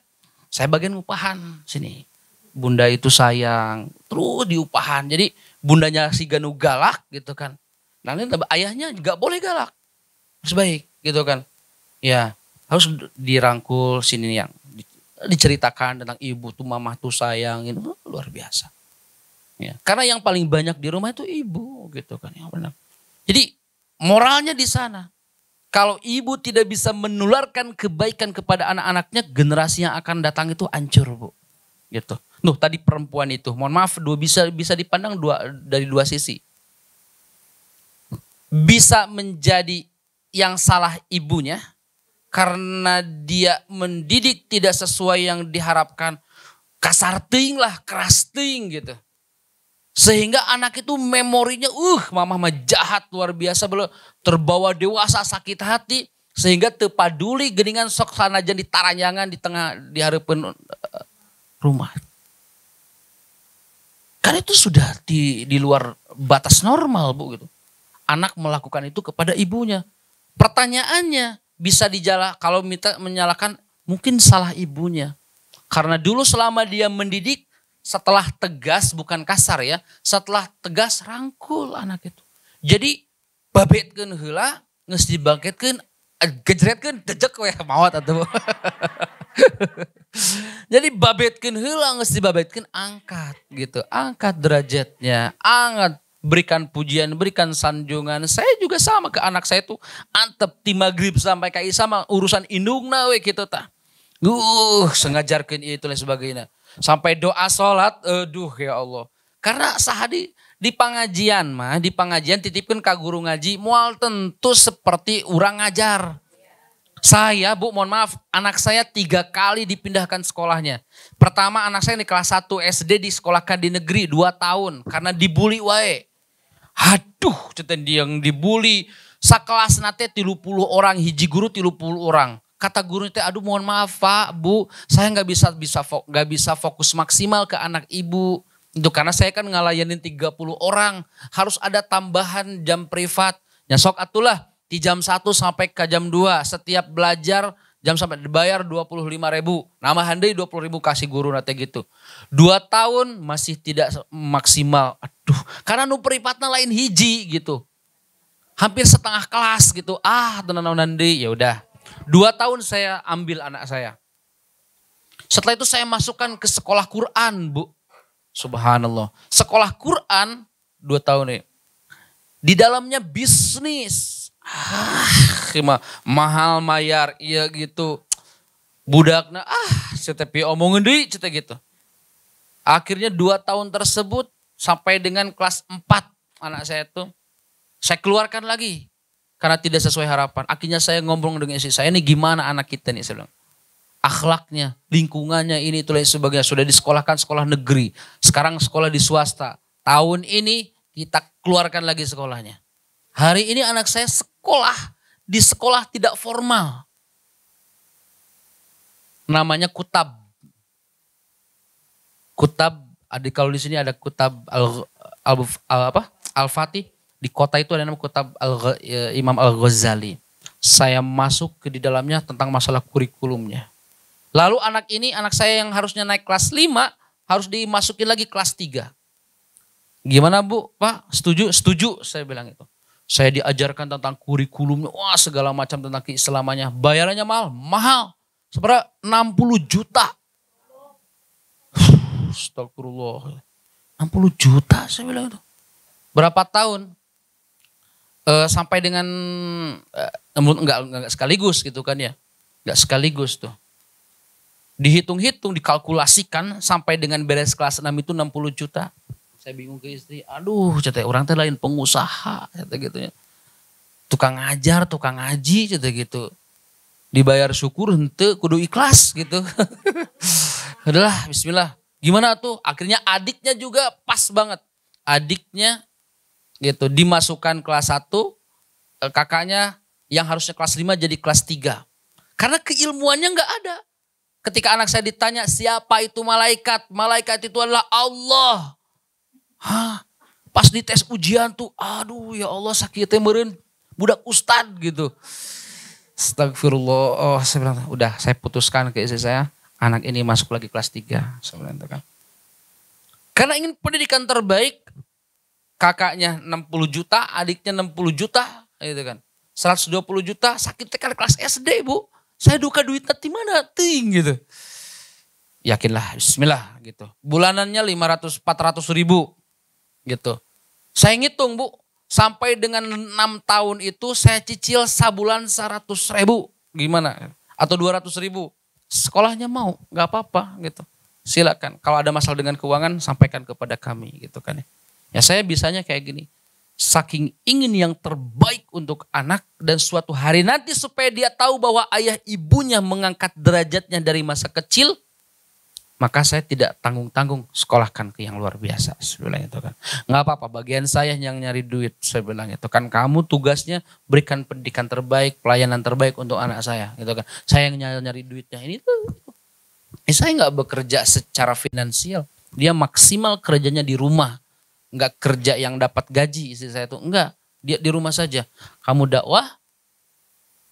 bagian upahan sini. Bunda itu sayang, terus diupahan. Jadi bundanya si Ganu galak gitu kan. Nanti ayahnya juga boleh galak. Harus baik gitu kan. Ya harus dirangkul sini yang diceritakan tentang ibu tuh mama tuh sayang. Itu luar biasa. Ya, karena yang paling banyak di rumah itu ibu gitu kan. Yang benar. Jadi moralnya di sana. Kalau ibu tidak bisa menularkan kebaikan kepada anak-anaknya, generasi yang akan datang itu hancur, Bu. Gitu. Nuh, tadi perempuan itu, mohon maaf, bisa dipandang dari dua sisi. Bisa menjadi yang salah ibunya karena dia mendidik tidak sesuai yang diharapkan. Kasar ting lah, keras ting gitu. Sehingga anak itu memorinya, mama mah jahat luar biasa, belum terbawa dewasa sakit hati, sehingga tepaduli geningan sok sanajan ditaranyangan di tengah dihareupeun rumah. Kan itu sudah di luar batas normal, Bu gitu. Anak melakukan itu kepada ibunya. Pertanyaannya bisa kalau minta menyalahkan mungkin salah ibunya. Karena dulu selama dia mendidik, setelah tegas, bukan kasar ya, setelah tegas rangkul anak itu. Jadi babetkeun heula, geus dibangkitkeun, gejretkeun, dejek we maot atuh. Jadi babetkeun heula, geus dibabetkeun, angkat gitu. Angkat derajatnya, angkat, berikan pujian, berikan sanjungan. Saya juga sama ke anak saya tuh antep ti magrib sampai ka isya mah urusan indungna we kitu tah. Sengajarkeun itu dan sebagainya. Sampai doa sholat, aduh ya Allah. Karena sahadi di pengajian titipkan ka guru ngaji, mual tentu seperti urang ngajar. Saya, Bu, mohon maaf, anak saya 3 kali dipindahkan sekolahnya. Pertama anak saya di kelas 1 SD disekolahkan di negeri 2 tahun karena dibully wae. Aduh, cetan dia yang dibully. Sakelas nate 30 orang, hiji guru 30 orang. Kata guru itu, aduh mohon maaf Pak, Bu, saya nggak bisa fokus maksimal ke anak ibu. Itu karena saya kan ngelayanin 30 orang, harus ada tambahan jam privat. Ya sok atulah di jam 1 sampai ke jam 2 setiap belajar jam sampai dibayar 25.000. Nama handai 20.000 kasih guru nate gitu. 2 tahun masih tidak maksimal. Aduh, karena nu privatna lain hiji gitu. Hampir setengah kelas gitu. Tenan nanti ya udah. 2 tahun saya ambil anak saya. Setelah itu saya masukkan ke sekolah Quran, Bu. Subhanallah. Sekolah Quran 2 tahun nih. Di dalamnya bisnis. Mahal mayar, iya gitu. Budakna, cetepi omongin deui cetek gitu. Akhirnya 2 tahun tersebut sampai dengan kelas 4 anak saya tuh. Saya keluarkan lagi. Karena tidak sesuai harapan. Akhirnya saya ngomong dengan istri saya, ini gimana anak kita nih, saya bilang. Akhlaknya, lingkungannya, ini itu lain sebagainya. Sudah disekolahkan sekolah negeri. Sekarang sekolah di swasta. Tahun ini kita keluarkan lagi sekolahnya. Hari ini anak saya sekolah di sekolah tidak formal. Namanya Kutab. Kutab, kalau di sini ada Kutab Al-Fatih. Di kota itu ada nama Kutab Imam Al-Ghazali. Saya masuk ke di dalamnya tentang masalah kurikulumnya. Lalu anak saya yang harusnya naik kelas 5 harus dimasukin lagi kelas 3. Gimana Bu, Pak? Setuju? Setuju, saya bilang itu. Saya diajarkan tentang kurikulumnya, segala macam tentang keislamannya. Bayarannya mahal. Seberapa? 60 juta. Astagfirullah. 60 juta saya bilang itu. Berapa tahun? Sampai dengan enggak sekaligus gitu kan ya. Enggak sekaligus tuh. Dihitung-hitung, dikalkulasikan sampai dengan beres kelas 6 itu 60 juta. Saya bingung ke istri, aduh cetek orang teh lain pengusaha cetek gitu ya. Tukang ngajar, tukang ngaji cetek gitu. Dibayar syukur henteu kudu ikhlas gitu. Adalah bismillah. Gimana tuh? Akhirnya adiknya juga pas banget. Adiknya gitu dimasukkan kelas 1, kakaknya yang harusnya kelas 5 jadi kelas 3. Karena keilmuannya nggak ada. Ketika anak saya ditanya siapa itu malaikat? Malaikat itu adalah Allah. Hah? Pas di tes ujian tuh, aduh ya Allah sakitnya meureun budak ustad gitu. Astagfirullah. Oh, saya bilang, udah saya putuskan ke istri saya, anak ini masuk lagi kelas 3. Saya bilang itu kan. Karena ingin pendidikan terbaik, kakaknya 60 juta, adiknya 60 juta, gitu kan. 120 juta, sakit tekan kelas SD, Bu. Saya duka duitnya di mana? Ting gitu. Yakinlah, bismillah gitu. Bulanannya 500-400 ribu gitu. Saya ngitung, Bu. Sampai dengan 6 tahun itu saya cicil sabulan 100 ribu. Gimana? Atau 200 ribu. Sekolahnya mau, gak apa-apa gitu. Silakan. Kalau ada masalah dengan keuangan, sampaikan kepada kami gitu kan ya. Ya saya bisanya kayak gini. Saking ingin yang terbaik untuk anak dan suatu hari nanti supaya dia tahu bahwa ayah ibunya mengangkat derajatnya dari masa kecil, maka saya tidak tanggung-tanggung sekolahkan ke yang luar biasa. Saya bilang itu kan. Nggak apa-apa, bagian saya yang nyari duit. Saya bilang itu kan, kamu tugasnya berikan pendidikan terbaik, pelayanan terbaik untuk anak saya. Gitu kan. Saya yang nyari duitnya ini tuh. Saya nggak bekerja secara finansial. Dia maksimal kerjanya di rumah. Nggak kerja yang dapat gaji istri saya tuh. Enggak, dia di rumah saja. Kamu dakwah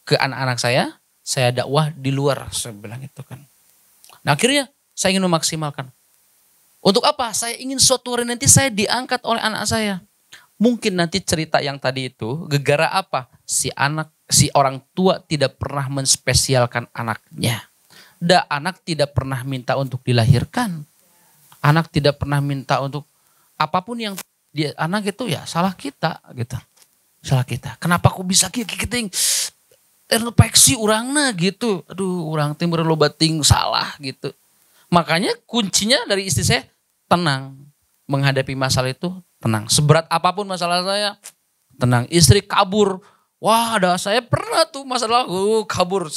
ke anak-anak saya dakwah di luar. Saya bilang itu kan. Nah akhirnya saya ingin memaksimalkan. Untuk apa? Saya ingin suatu hari nanti saya diangkat oleh anak saya. Mungkin nanti cerita yang tadi itu gegara apa? Si orang tua tidak pernah menspesialkan anaknya. Anak tidak pernah minta untuk dilahirkan. Anak tidak pernah minta untuk apapun yang anak itu ya salah kita gitu. Salah kita. Kenapa kok bisa kiting terinfeksi urangna gitu. Aduh, urang teh berloba ting salah gitu. Makanya kuncinya dari istri saya tenang. Menghadapi masalah itu tenang. Seberat apapun masalah saya tenang. Istri kabur. Wah, ada saya pernah tuh masalah kabur.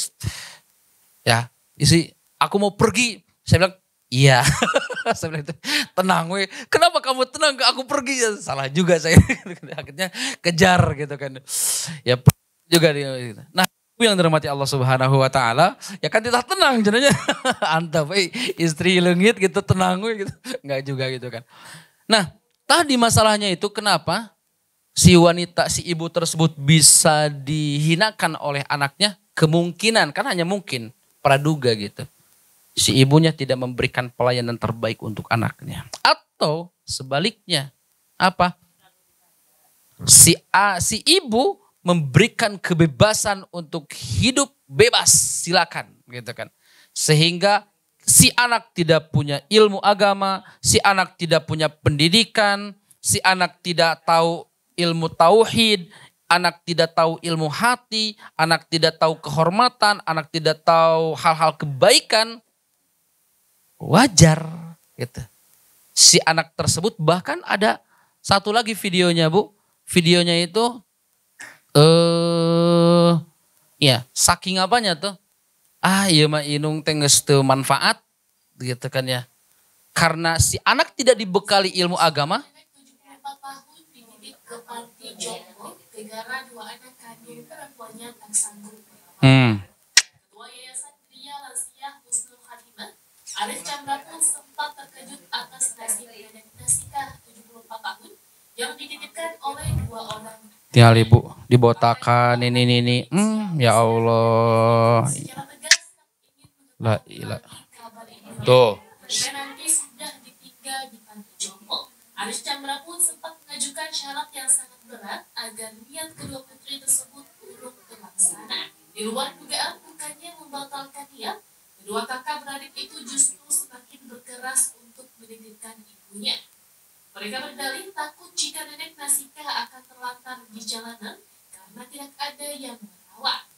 Ya, istri aku mau pergi. Saya bilang iya. Saya bilang itu tenang we. Kenapa kamu tenang aku pergi? Ya, salah juga saya. Akhirnya kejar gitu kan. Ya juga dia. Nah, yang dirahmati Allah Subhanahu wa taala, ya kan kita tenang jadinya. Antap istri leungit gitu tenang we gitu. Enggak juga gitu kan. Nah, tadi masalahnya itu kenapa si ibu tersebut bisa dihinakan oleh anaknya? Kemungkinan, kan hanya mungkin, praduga gitu. Si ibunya tidak memberikan pelayanan terbaik untuk anaknya. Atau sebaliknya, apa? Si ibu memberikan kebebasan untuk hidup bebas, silakan gitu kan. Sehingga si anak tidak punya ilmu agama, si anak tidak punya pendidikan, si anak tidak tahu ilmu tauhid, anak tidak tahu ilmu hati, anak tidak tahu kehormatan, anak tidak tahu hal-hal kebaikan. Wajar gitu. Si anak tersebut bahkan ada satu lagi videonya, Bu. Videonya itu ya saking apanya tuh? Iya mah inung teh geus teu manfaat gitu kan ya. Karena si anak tidak dibekali ilmu agama. 74 tahun dididik ke panti jompo gara dua anak kandung orang tuanya tak sanggup. Ketua Yayasan Pria Lansia Husnul Khatimah, Arif Chandra pun sempat terkejut atas nasib nenek Nasika 74 tahun yang dititipkan oleh dua orang. Tinggal ibu dibotakan ini. Ya Allah. La ilah. Tuh. Jika nanti sudah ditinggal di panti jompo, Arif Chandra pun sempat mengajukan syarat yang sangat berat agar niat kedua putri tersebut urung terlaksana. Di luar dugaan bukannya membatalkan niat, kedua kakak beradik itu justru semakin berkeras untuk menitipkan ibunya. Mereka berdalih takut jika nenek Nasika akan terlantar di jalanan karena tidak ada yang merawat.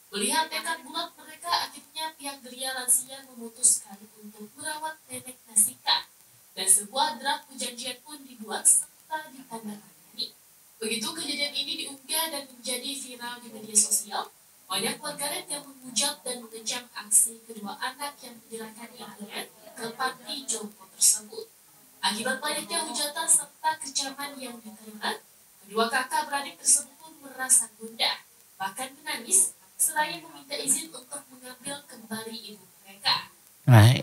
Melihat tekad bulat mereka, akhirnya pihak Geria Lansia memutuskan untuk merawat nenek Nasika. Dan sebuah draft perjanjian pun dibuat serta ditandatangani. Begitu kejadian ini diunggah dan menjadi viral di media sosial, banyak warganet yang menghujat dan mengecam aksi kedua anak yang menyerahkan ibunya ke panti jompo. tersebut. Akibat banyaknya hujatan serta kecaman yang diterima, kedua kakak beradik tersebut pun merasa gundah, bahkan menangis, seraya meminta izin untuk mengambil kembali ibu mereka. Nah,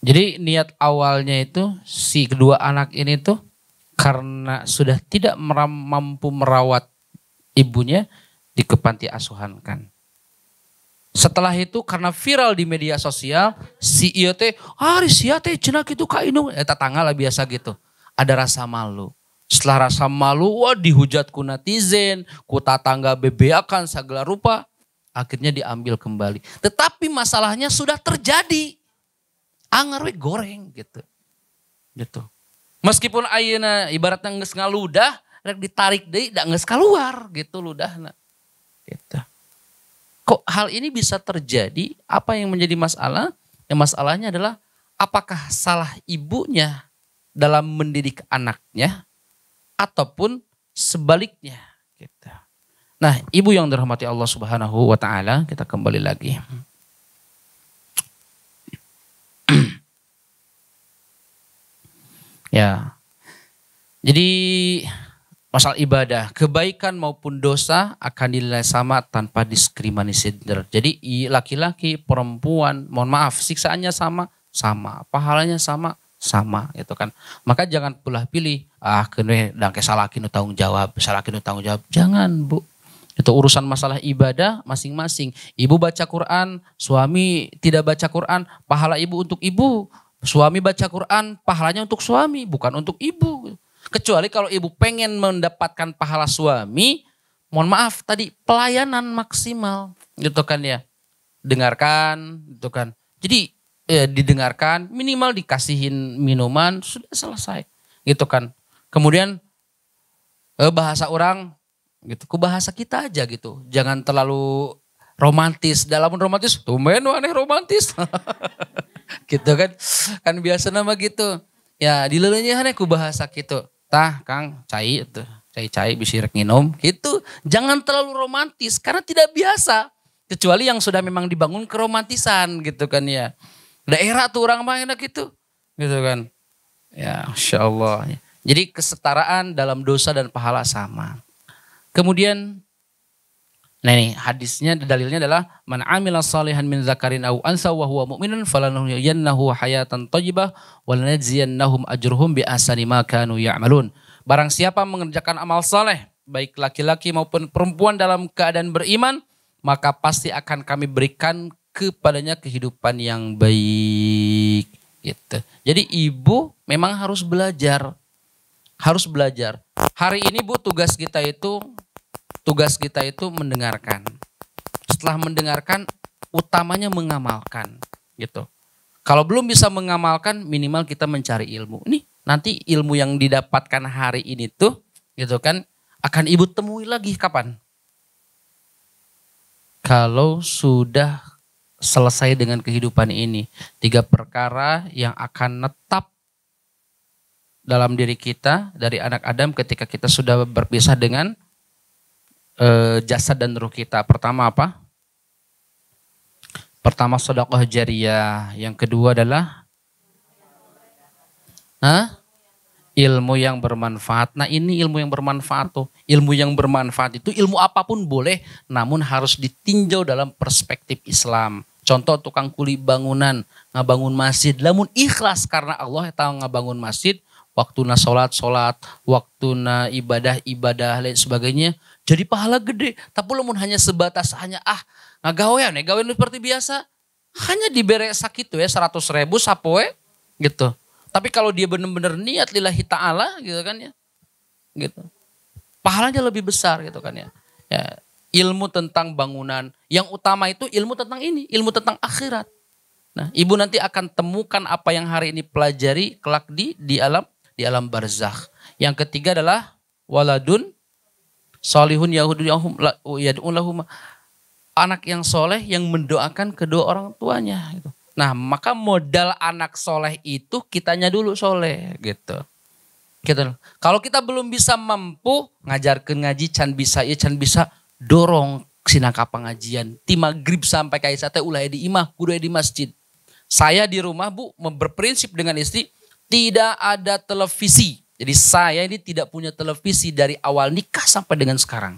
jadi niat awalnya itu si kedua anak ini tuh karena sudah tidak mampu merawat ibunya di panti asuhankan. Setelah itu karena viral di media sosial, si ieu teh, sia teh cenah kitu ka indung, tetangga lah biasa gitu. Ada rasa malu. Setelah rasa malu, wah dihujat ku netizen, ku tetangga bebeakan segala rupa, akhirnya diambil kembali. Tetapi masalahnya sudah terjadi. Angar we goreng gitu. Gitu. Meskipun ayeuna ibaratnya geus ngaludah, rek ditarik deui da geus kaluar gitu ludahna. Gitu. Kok hal ini bisa terjadi? Apa yang menjadi masalah? Yang masalahnya adalah apakah salah ibunya dalam mendidik anaknya ataupun sebaliknya. Gitu. Nah, ibu yang dirahmati Allah Subhanahu wa taala, kita kembali lagi. Ya. Jadi masalah ibadah, kebaikan maupun dosa akan dinilai sama tanpa diskriminasi. Jadi laki-laki, perempuan, mohon maaf, siksaannya sama, pahalanya sama gitu kan. Maka jangan pula pilih, kene dangke salaki nu tanggung jawab, Jangan, Bu. Itu urusan masalah ibadah masing-masing. Ibu baca Quran, suami tidak baca Quran, pahala ibu untuk ibu. Suami baca Quran, pahalanya untuk suami, bukan untuk ibu. Kecuali kalau ibu pengen mendapatkan pahala suami, mohon maaf tadi pelayanan maksimal gitu kan ya. Dengarkan gitu kan. Jadi didengarkan, minimal dikasihin minuman, sudah selesai gitu kan. Kemudian bahasa orang gitu, ku bahasa kita aja gitu. Jangan terlalu romantis. Dalam romantis, tumben aneh romantis. Gitu kan. Kan biasa nama gitu. Ya dilelenya ku bahasa gitu. Tah Kang, cai itu, cai bisa rek nginum gitu. Jangan terlalu romantis karena tidak biasa. Kecuali yang sudah memang dibangun keromantisan gitu kan ya. Daerah tuh orang mah enak gitu. Gitu kan. Ya, Masya Allah. Jadi kesetaraan dalam dosa dan pahala sama. Kemudian nah ini hadisnya, dalilnya adalah man amila salihan min zakarin aw ansa wa huwa mu'minun falanuhyiyannahu hayatan thayyibah wa lanajziyannahum ajruhum bi ahsani ma kanu ya'malun. Barang siapa mengerjakan amal saleh baik laki-laki maupun perempuan dalam keadaan beriman, maka pasti akan kami berikan kepadanya kehidupan yang baik gitu. Jadi ibu memang harus belajar. Harus belajar. Hari ini Bu tugas kita itu mendengarkan. Setelah mendengarkan, utamanya mengamalkan, gitu. Kalau belum bisa mengamalkan, minimal kita mencari ilmu. Nih, nanti ilmu yang didapatkan hari ini tuh, gitu kan, akan ibu temui lagi kapan? Kalau sudah selesai dengan kehidupan ini, 3 perkara yang akan netap dalam diri kita dari anak Adam ketika kita sudah berpisah dengan jasad dan ruh kita. Pertama apa? Pertama sedekah jariyah. Yang kedua adalah ilmu yang bermanfaat. Nah ini ilmu yang bermanfaat tuh. Ilmu yang bermanfaat itu ilmu apapun boleh, namun harus ditinjau dalam perspektif Islam. Contoh tukang kuli bangunan, ngabangun masjid. Lamun ikhlas karena Allah tahu ngabangun masjid, waktuna sholat, waktuna ibadah lain sebagainya. Jadi pahala gede, tapi lamun hanya sebatas ngagawean seperti biasa, hanya diberi sakitu ya 100.000 sapoe gitu. Tapi kalau dia benar-benar niat lillahi ta'ala gitu kan ya, gitu, pahalanya lebih besar gitu kan ya. Ya ilmu tentang bangunan, yang utama itu ilmu tentang ini, ilmu tentang akhirat. Nah ibu nanti akan temukan apa yang hari ini pelajari kelak di alam barzakh. Yang ketiga adalah waladun solihun yad'un anak yang soleh yang mendoakan kedua orang tuanya gitu. Nah maka modal anak soleh itu kitanya dulu soleh gitu. Kalau kita belum bisa mampu ngajarkan ngaji can bisa dorong sinaka pengajian ti magrib sampai kaisa teh ulah di imah kudu di masjid. Saya di rumah Bu berprinsip dengan istri tidak ada televisi. Jadi saya ini tidak punya televisi dari awal nikah sampai dengan sekarang.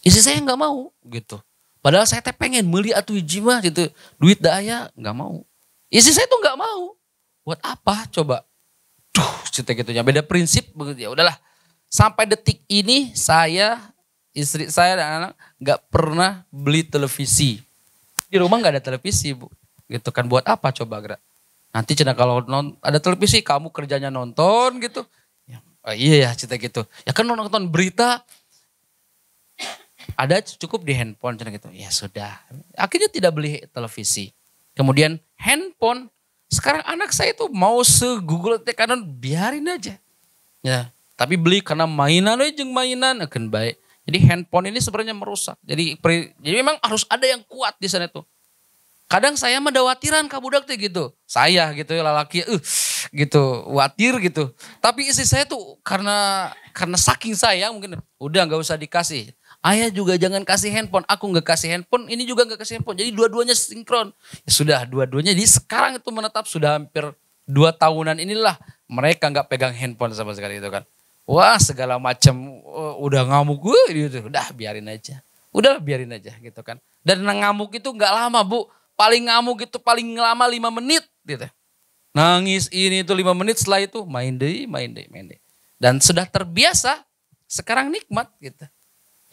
Istri saya nggak mau gitu. Padahal saya teh pengen beli atuh hiji mah gitu. Duit daya nggak mau. Istri saya tuh nggak mau. Buat apa coba? Duh, cerita gitunya beda prinsip begitu ya. Udahlah. Sampai detik ini saya, istri saya dan anak nggak pernah beli televisi. Di rumah nggak ada televisi, Bu. Gitu kan, buat apa coba gerak? Nanti cina kalau ada televisi kamu kerjanya nonton gitu. Ya, oh iya ya cerita gitu. Ya kan nonton berita ada cukup di handphone cina gitu. Ya sudah. Akhirnya tidak beli televisi. Kemudian handphone. Sekarang anak saya itu mau se-Google kanan biarin aja. Ya, tapi beli karena mainan aja mainan akan baik. Jadi handphone ini sebenarnya merusak. Jadi memang harus ada yang kuat di sana tuh. Kadang saya mah dawatiran ka budak teh gitu. Saya gitu ya lalaki gitu, watir gitu. Tapi istri saya tuh karena saking sayang mungkin udah nggak usah dikasih. Ayah juga jangan kasih handphone, aku nggak kasih handphone, ini juga nggak kasih handphone. Jadi dua-duanya sinkron. Ya sudah dua-duanya. Jadi sekarang itu menetap sudah hampir 2 tahunan inilah mereka nggak pegang handphone sama sekali itu kan. Wah segala macam udah ngamuk gue gitu. Udah biarin aja. Udah biarin aja gitu kan. Dan ngamuk itu nggak lama Bu. Paling ngamuk itu paling lama 5 menit gitu. Nangis ini itu 5 menit setelah itu main deh. Dan sudah terbiasa sekarang nikmat gitu.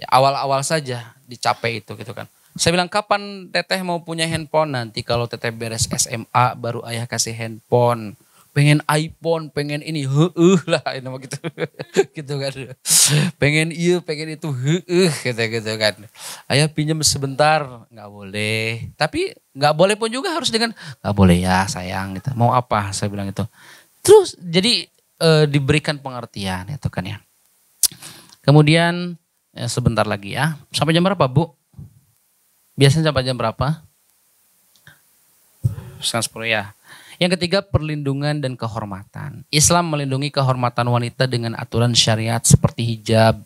Ya, awal-awal saja dicapai itu gitu kan. Saya bilang kapan teteh mau punya handphone? Nanti kalau teteh beres SMA baru ayah kasih handphone. Pengen iPhone, pengen ini, lah ini mah gitu. Gitu kan. Pengen iya, pengen itu, gitu kan. Ayah pinjam sebentar, nggak boleh. Tapi nggak boleh pun juga harus dengan nggak boleh ya sayang gitu. Mau apa? Saya bilang itu. Terus jadi diberikan pengertian itu kan ya. Kemudian sebentar lagi ya. Sampai jam berapa Bu? Biasanya sampai jam berapa? Setengah 10 ya. Yang ketiga perlindungan dan kehormatan. Islam melindungi kehormatan wanita dengan aturan syariat seperti hijab.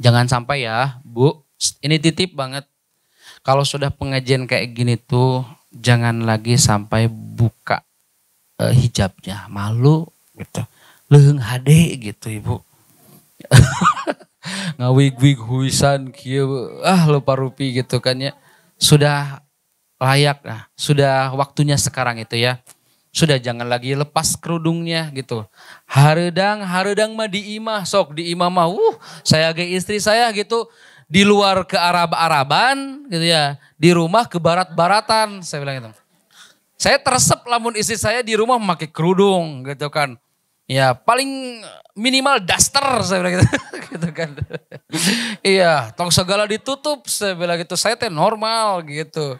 Jangan sampai ya Bu, ini titip banget. Kalau sudah pengajian kayak gini tuh jangan lagi sampai buka hijabnya. Malu gitu. Leung hade gitu Ibu. Ngawig-wig huisan kieu lupa rupi gitu kan ya. Sudah layak lah, sudah waktunya sekarang itu ya. Sudah jangan lagi lepas kerudungnya gitu. Haredang mah di imah, sok di imah mah saya ge istri saya gitu di luar ke Arab-Araban gitu ya. Di rumah ke barat-baratan saya bilang gitu. Saya teresep lamun istri saya di rumah memakai kerudung gitu kan. Ya paling minimal daster saya bilang gitu, gitu kan. Iya, tong segala ditutup saya bilang gitu. Saya teh normal gitu.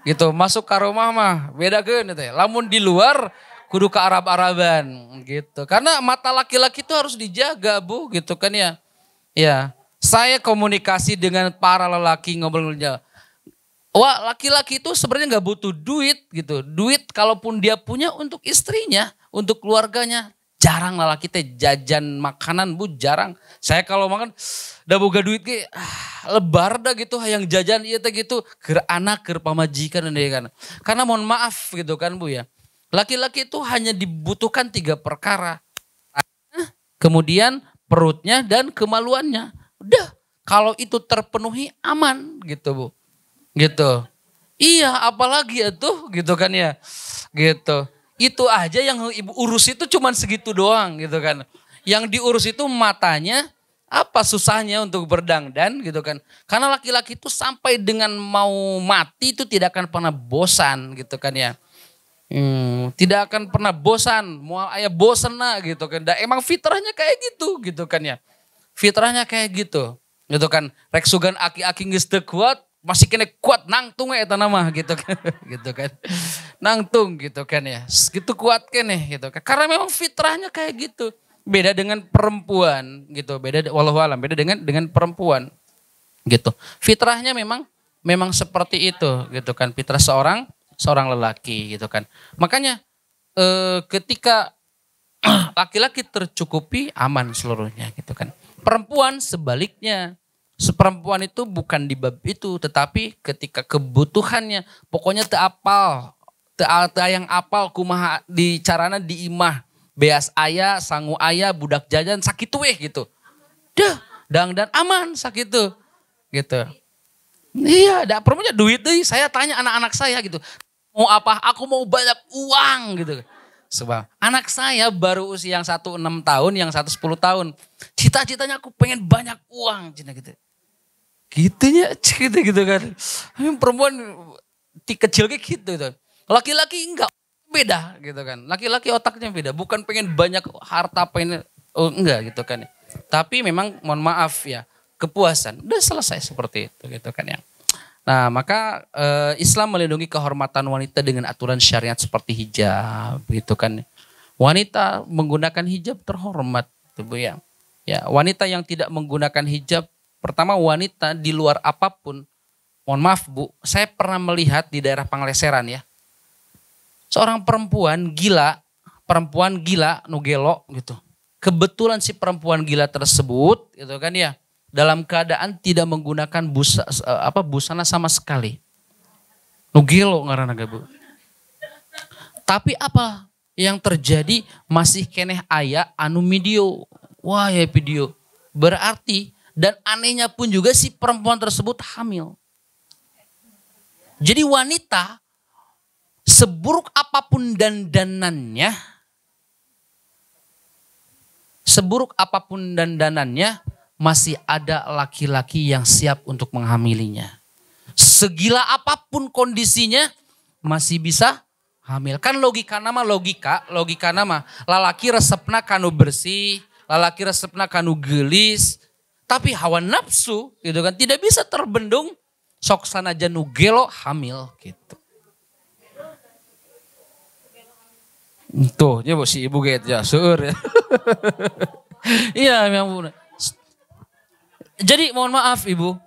Gitu masuk ke rumah mah bedakeun gitu ya. Lamun di luar kudu ke Arab-Araban gitu. Karena mata laki-laki itu harus dijaga Bu gitu kan ya. Ya, saya komunikasi dengan para lelaki ngobrol-ngobrol. Wah, laki-laki itu sebenarnya nggak butuh duit gitu. Duit kalaupun dia punya untuk istrinya, untuk keluarganya. Jarang lelaki teh jajan makanan Bu, jarang. Saya kalau makan da boga duit ge lebar dah gitu yang jajan ieu teh gitu keur anak keur pamajikan kan. Karena mohon maaf gitu kan Bu ya. Laki-laki itu hanya dibutuhkan 3 perkara. Kemudian perutnya dan kemaluannya. Udah, kalau itu terpenuhi aman gitu Bu. Gitu. Iya, apalagi itu gitu kan ya. Gitu. Itu aja yang ibu urus itu cuman segitu doang gitu kan. Yang diurus itu matanya, apa susahnya untuk berdangdan gitu kan. Karena laki-laki itu sampai dengan mau mati itu tidak akan pernah bosan gitu kan ya. Tidak akan pernah bosan, mau ayah bosan lah gitu kan. Dan emang fitrahnya kayak gitu kan ya. Fitrahnya kayak gitu kan. Rek sugan aki-aki geus teu kuat, masih kena kuat nangtung eta nama gitu kan. Gitu kan. Nangtung gitu kan ya. Gitu kuat kene gitu kan. Karena memang fitrahnya kayak gitu. Beda dengan perempuan gitu. Beda wallahualam beda dengan perempuan gitu. Fitrahnya memang seperti itu gitu kan. Fitrah seorang lelaki gitu kan. Makanya ketika laki-laki tercukupi aman seluruhnya gitu kan. Perempuan sebaliknya. Perempuan itu bukan di bab itu, tetapi ketika kebutuhannya, pokoknya teu apal, teu yang apal kumaha di carana diimah, beas aya, sangu aya, budak jajan sakit weh gitu. Dah, dangdan aman sakit tuh. Gitu. Iya, ada perlunya duit deh. Saya tanya anak-anak saya gitu. Mau apa? Aku mau banyak uang gitu. Sebab anak saya baru usia yang satu 6 tahun, yang satu 10 tahun. Cita-citanya aku pengen banyak uang. Cina gitu. Gitunya gitu kan. Perempuan kecil kayak gitu. Laki-laki enggak beda gitu kan. Laki-laki otaknya beda. Bukan pengen banyak harta, pengen enggak gitu kan. Tapi memang mohon maaf ya, kepuasan. Udah selesai seperti itu gitu kan ya. Nah maka Islam melindungi kehormatan wanita dengan aturan syariat seperti hijab gitu kan. Wanita menggunakan hijab terhormat gitu Bu ya. Ya, wanita yang tidak menggunakan hijab, pertama wanita di luar apapun, mohon maaf Bu, saya pernah melihat di daerah Panglesiran ya. Seorang perempuan gila nugelo gitu. Kebetulan si perempuan gila tersebut gitu kan ya, dalam keadaan tidak menggunakan busana sama sekali. Nugelo ngaranna Bu. Tapi apa yang terjadi masih keneh aya anu video. Wah ya video. Berarti dan anehnya pun juga si perempuan tersebut hamil. Jadi wanita seburuk apapun dandanannya, masih ada laki-laki yang siap untuk menghamilinya. Segila apapun kondisinya masih bisa hamil. Kan logika nama lalaki resepna kanu bersih, lalaki resepna kanu gelis, tapi hawa nafsu gitu kan tidak bisa terbendung, sok sanajan nu gelo hamil gitu. Tuh, ya Bu si ibu gitu ya, seueur ya. Iya memang Bu. Jadi mohon maaf Ibu.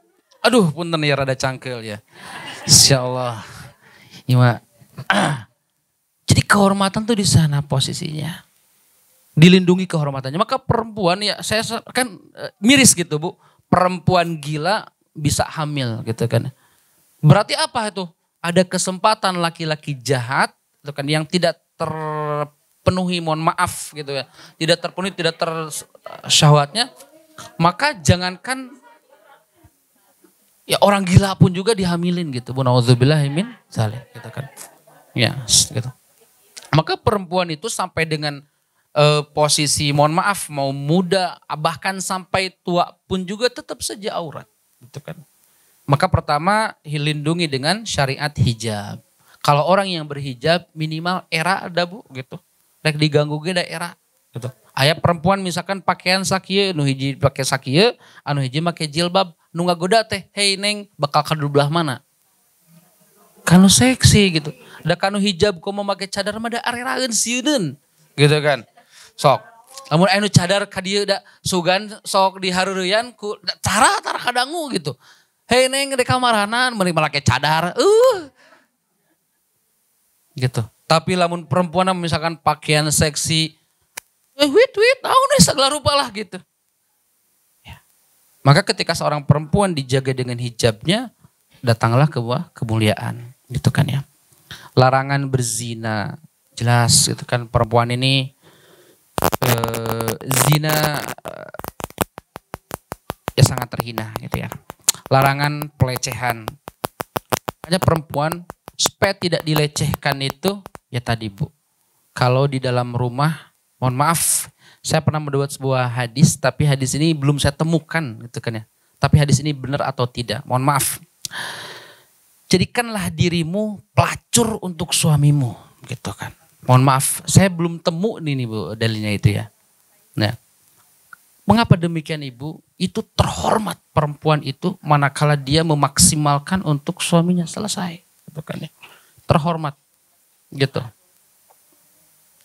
Aduh punten ya rada cangkel ya. Insyaallah. Iya. Jadi kehormatan tuh di sana posisinya. Dilindungi kehormatannya. Maka perempuan ya saya kan miris gitu Bu. Perempuan gila bisa hamil gitu kan. Berarti apa itu? Ada kesempatan laki-laki jahat gitu kan yang tidak terpenuhi, mohon maaf gitu ya. Tidak terpenuhi, tidak tersyahwatnya. Maka jangankan ya orang gila pun juga dihamilin gitu. Bu naudzubillah min dzalik gitu kan. Ya, gitu. Maka perempuan itu sampai dengan posisi mohon maaf mau muda bahkan sampai tua pun juga tetap saja aurat gitu kan. Maka pertama dilindungi dengan syariat hijab. Kalau orang yang berhijab minimal era ada Bu gitu. Rek diganggu ge da era gitu. Aya perempuan misalkan pakaian sakieu nu hiji pake sakieu, anu hiji make jilbab, nu ngagoda teh, "Hei Neng, bakal ka belah mana?" Kanu seksi gitu. Da kanu hijab komo make cadar mah da areraeun sieun gitu kan. Sok. Lamun anu cadar ka dieu da sugan sok dihareureyan ku cara kadangu gitu. "Hei Neng, di kamaranan meuni make cadar." Gitu. Tapi lamun perempuan misalkan pakaian seksi, tahu nih segala rupa lah gitu. Ya. Maka ketika seorang perempuan dijaga dengan hijabnya, datanglah kemuliaan, gitu kan ya. Larangan berzina, jelas gitu kan perempuan ini zina ya sangat terhina gitu ya. Larangan pelecehan. Hanya perempuan supaya tidak dilecehkan itu ya tadi Bu. Kalau di dalam rumah, mohon maaf, saya pernah mendapat sebuah hadis, tapi hadis ini belum saya temukan gitu kan ya. Tapi hadis ini benar atau tidak, mohon maaf. Jadikanlah dirimu pelacur untuk suamimu gitu kan. Mohon maaf, saya belum temu nih Bu dalilnya itu ya. Nah, mengapa demikian Ibu? Itu terhormat perempuan itu manakala dia memaksimalkan untuk suaminya selesai. Gitu kan ya. Terhormat gitu.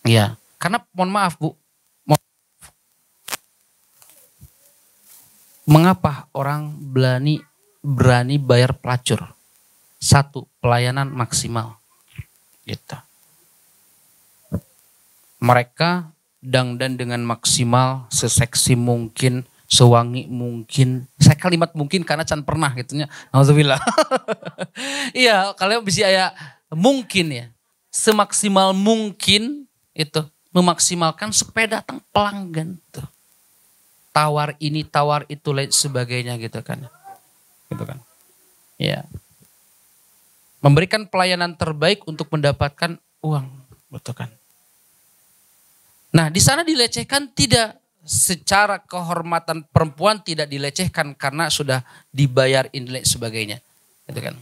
Ya, karena mohon maaf Bu. Mengapa orang berani bayar pelacur? Satu, pelayanan maksimal. Gitu. Mereka dangdan dengan maksimal, seseksi mungkin, sewangi mungkin. Saya kalimat mungkin karena can pernah gitunya. Alhamdulillah. Iya, kalian bisa ya mungkin ya. Semaksimal mungkin itu memaksimalkan supaya datang pelanggan tuh. Tawar ini, tawar itu, lain sebagainya gitu kan. Gitu kan. Ya. Memberikan pelayanan terbaik untuk mendapatkan uang, betul kan. Nah, di sana dilecehkan tidak, secara kehormatan perempuan tidak dilecehkan karena sudah dibayar ini sebagainya, gitu kan.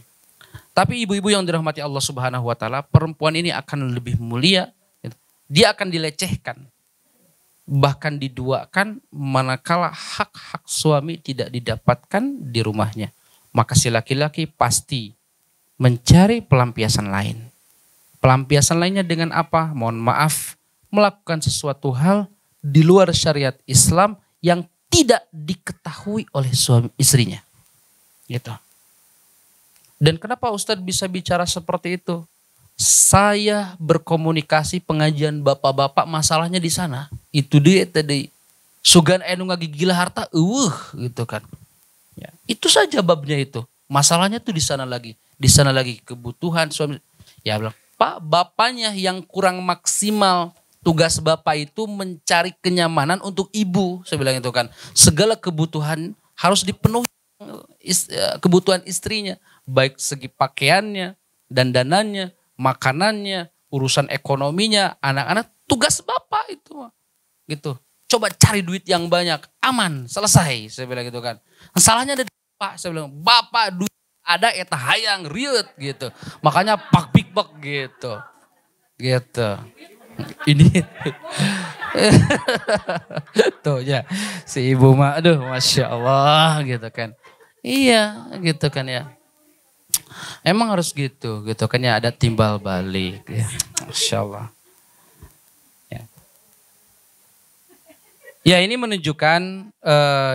Tapi ibu-ibu yang dirahmati Allah Subhanahu wa taala, perempuan ini akan lebih mulia, gitu. Dia akan dilecehkan, bahkan diduakan manakala hak-hak suami tidak didapatkan di rumahnya. Maka si laki-laki pasti mencari pelampiasan lain. Pelampiasan lainnya dengan apa? Mohon maaf, melakukan sesuatu hal di luar syariat Islam yang tidak diketahui oleh suami istrinya. Gitu. Dan kenapa Ustadz bisa bicara seperti itu? Saya berkomunikasi pengajian bapak-bapak, masalahnya di sana. Itu dia tadi. Sugan enu ngagigila harta, gitu kan. Ya, itu saja babnya itu. Masalahnya tuh di sana lagi. Di sana lagi kebutuhan suami. Ya bilang, Pak, bapaknya yang kurang maksimal. Tugas bapak itu mencari kenyamanan untuk ibu. Saya bilang itu kan. Segala kebutuhan harus dipenuhi kebutuhan istrinya. Baik segi pakaiannya, dandanannya, makanannya, urusan ekonominya, anak-anak. Tugas bapak itu. Gitu. Coba cari duit yang banyak. Aman, selesai. Saya bilang gitu kan. Salahnya ada di bapak. Saya bilang, bapak duit ada eta hayang riut gitu. Makanya pak big bag gitu. Gitu. Ini tuh ya si ibu mah aduh Masya Allah gitu kan. Iya gitu kan ya. Emang harus gitu kan ya, ada timbal balik ya. Masya Allah. Ya ini menunjukkan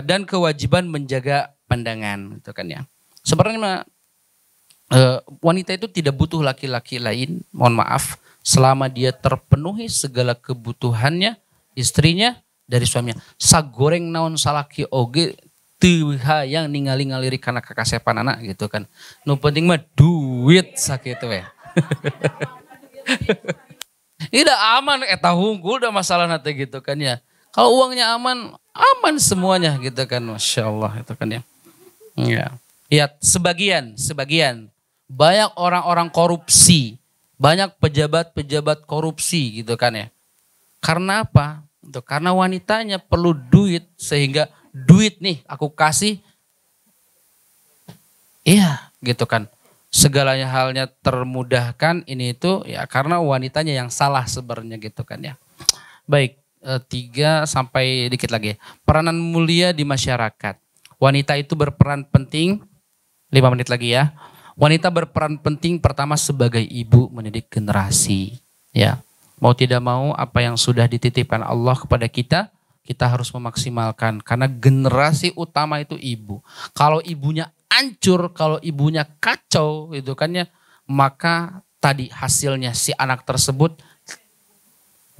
dan kewajiban menjaga pandangan gitu kan ya. Sebenarnya wanita itu tidak butuh laki-laki lain, mohon maaf, selama dia terpenuhi segala kebutuhannya istrinya dari suaminya. Sagoreng naon salaki oge teu hayang ningali-ngaliri kana kakasepan anak gitu kan. Nu penting mah duit sakitu we. Tidak aman eta hungkul da masalah nate gitu kan ya. Kalau uangnya aman, aman semuanya gitu kan. Masya Allah itu kan ya. Ya. Lihat sebagian. Banyak orang-orang korupsi. Banyak pejabat-pejabat korupsi gitu kan ya. Karena apa? Karena wanitanya perlu duit. Sehingga duit nih aku kasih. Iya gitu kan. Segalanya halnya termudahkan ini itu ya karena wanitanya yang salah sebenarnya gitu kan ya. Baik. 3 sampai dikit lagi. Peranan mulia di masyarakat. Wanita itu berperan penting. 5 menit lagi ya. Wanita berperan penting pertama sebagai ibu mendidik generasi. Ya, mau tidak mau apa yang sudah dititipkan Allah kepada kita, kita harus memaksimalkan. Karena generasi utama itu ibu. Kalau ibunya hancur, kalau ibunya kacau, itu kan ya, maka tadi hasilnya si anak tersebut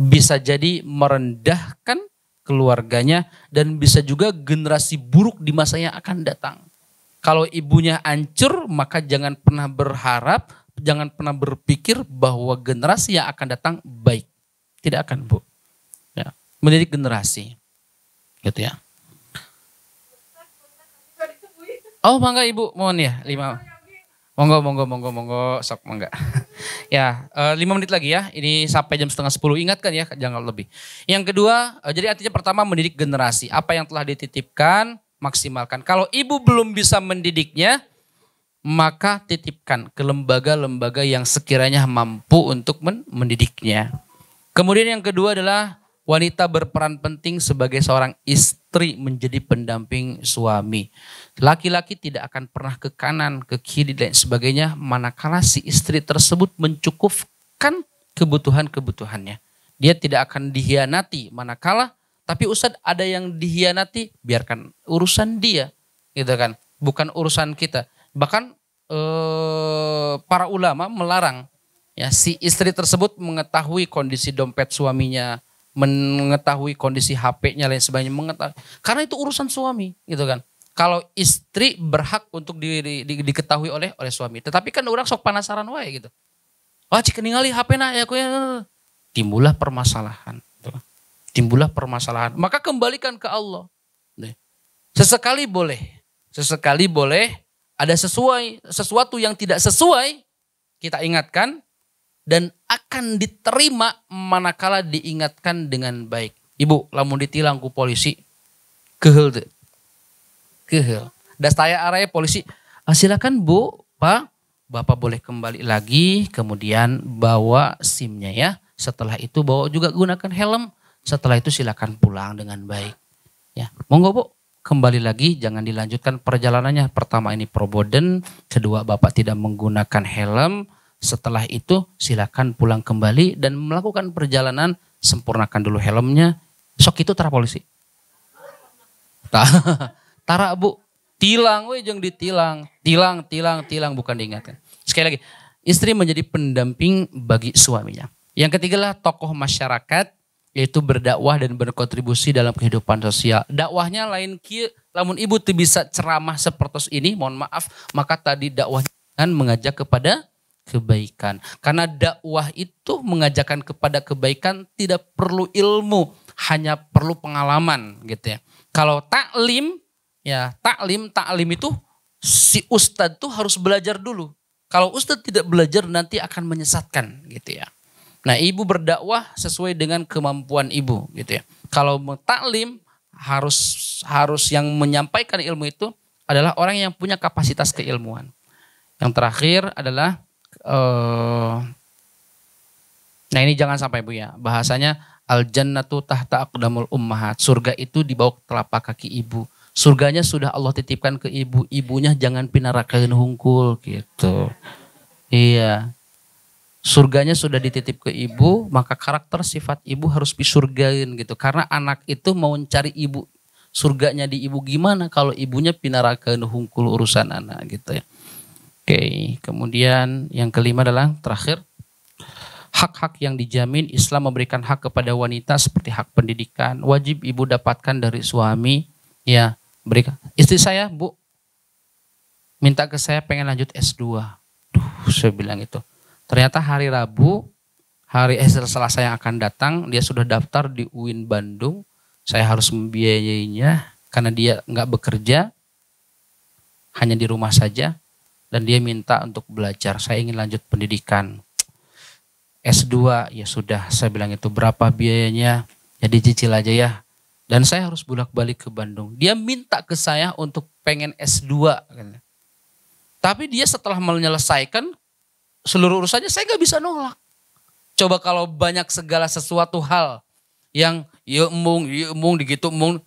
bisa jadi merendahkan keluarganya dan bisa juga generasi buruk di masa yang akan datang. Kalau ibunya hancur, maka jangan pernah berharap, jangan pernah berpikir bahwa generasi yang akan datang baik. Tidak akan, Bu. Ya, mendidik generasi. Gitu ya. Oh, mangga Ibu, mohon ya, 5. Monggo, sok mangga. Ya, 5 menit lagi ya. Ini sampai jam 9:30. Ingatkan ya, jangan lebih. Yang kedua, jadi artinya pertama mendidik generasi. Apa yang telah dititipkan, maksimalkan. Kalau ibu belum bisa mendidiknya, maka titipkan ke lembaga-lembaga yang sekiranya mampu untuk mendidiknya. Kemudian yang kedua adalah wanita berperan penting sebagai seorang istri menjadi pendamping suami. Laki-laki tidak akan pernah ke kanan, ke kiri dan sebagainya manakala si istri tersebut mencukupkan kebutuhan-kebutuhannya. Dia tidak akan dihianati manakala, tapi Ustadz ada yang dihianati, biarkan urusan dia. Gitu kan, bukan urusan kita. Bahkan para ulama melarang ya si istri tersebut mengetahui kondisi dompet suaminya, mengetahui kondisi HP-nya lain sebagainya, mengetahui. Karena itu urusan suami, gitu kan. Kalau istri berhak untuk diketahui oleh suami. Tetapi kan orang sok penasaran wae gitu. Wah, cik ningali HP-na ya, timbullah permasalahan. timbullah permasalahan. Maka kembalikan ke Allah. Sesekali boleh ada sesuatu yang tidak sesuai, kita ingatkan dan akan diterima manakala diingatkan dengan baik. Ibu, lamun ditilang ku polisi, kehel deh. Kehel. Das taya araya polisi, silakan Bu, Pak, Bapak boleh kembali lagi, kemudian bawa SIM-nya ya. Setelah itu bawa juga gunakan helm. Setelah itu silakan pulang dengan baik. Ya, monggo Bu, kembali lagi, jangan dilanjutkan perjalanannya. Pertama ini proboden, kedua Bapak tidak menggunakan helm. Setelah itu silakan pulang kembali dan melakukan perjalanan, sempurnakan dulu helmnya. Sok itu tara polisi. Tara Bu, tilang we jeung ditilang. Tilang bukan diingatkan. Sekali lagi, istri menjadi pendamping bagi suaminya. Yang ketiga lah tokoh masyarakat, yaitu berdakwah dan berkontribusi dalam kehidupan sosial. Dakwahnya lain kieu, lamun ibu tuh bisa ceramah seperti ini, mohon maaf, maka tadi dakwahnya kan mengajak kepada kebaikan. Karena dakwah itu mengajarkan kepada kebaikan tidak perlu ilmu, hanya perlu pengalaman gitu ya. Kalau taklim itu si ustadz tuh harus belajar dulu. Kalau ustadz tidak belajar nanti akan menyesatkan gitu ya. Nah, ibu berdakwah sesuai dengan kemampuan ibu gitu ya. Kalau taklim harus yang menyampaikan ilmu itu adalah orang yang punya kapasitas keilmuan. Yang terakhir adalah nah ini jangan sampai Bu ya. Bahasanya al jannatu tahta aqdamul ummahat. Surga itu di bawah telapak kaki ibu. Surganya sudah Allah titipkan ke ibu. Ibunya jangan pinarakakeun hungkul gitu. Iya. Surganya sudah dititip ke ibu, maka karakter sifat ibu harus disurgain gitu. Karena anak itu mau mencari ibu. Surganya di ibu gimana kalau ibunya pinarakakeun hungkul urusan anak gitu ya. Oke, kemudian yang kelima adalah terakhir. Hak-hak yang dijamin Islam memberikan hak kepada wanita seperti hak pendidikan. Wajib ibu dapatkan dari suami. Ya, berikan. Istri saya, Bu, minta ke saya pengen lanjut S2. Saya bilang itu. Ternyata hari Rabu, Selasa yang akan datang, dia sudah daftar di UIN Bandung. Saya harus membiayainya karena dia nggak bekerja, hanya di rumah saja. Dan dia minta untuk belajar, saya ingin lanjut pendidikan. S2, ya sudah, saya bilang itu berapa biayanya, ya dicicil aja ya. Dan saya harus bolak-balik ke Bandung. Dia minta ke saya untuk pengen S2. Tapi dia setelah menyelesaikan seluruh urusannya, saya gak bisa nolak. Coba kalau banyak segala sesuatu hal yang ya emung digitu emung.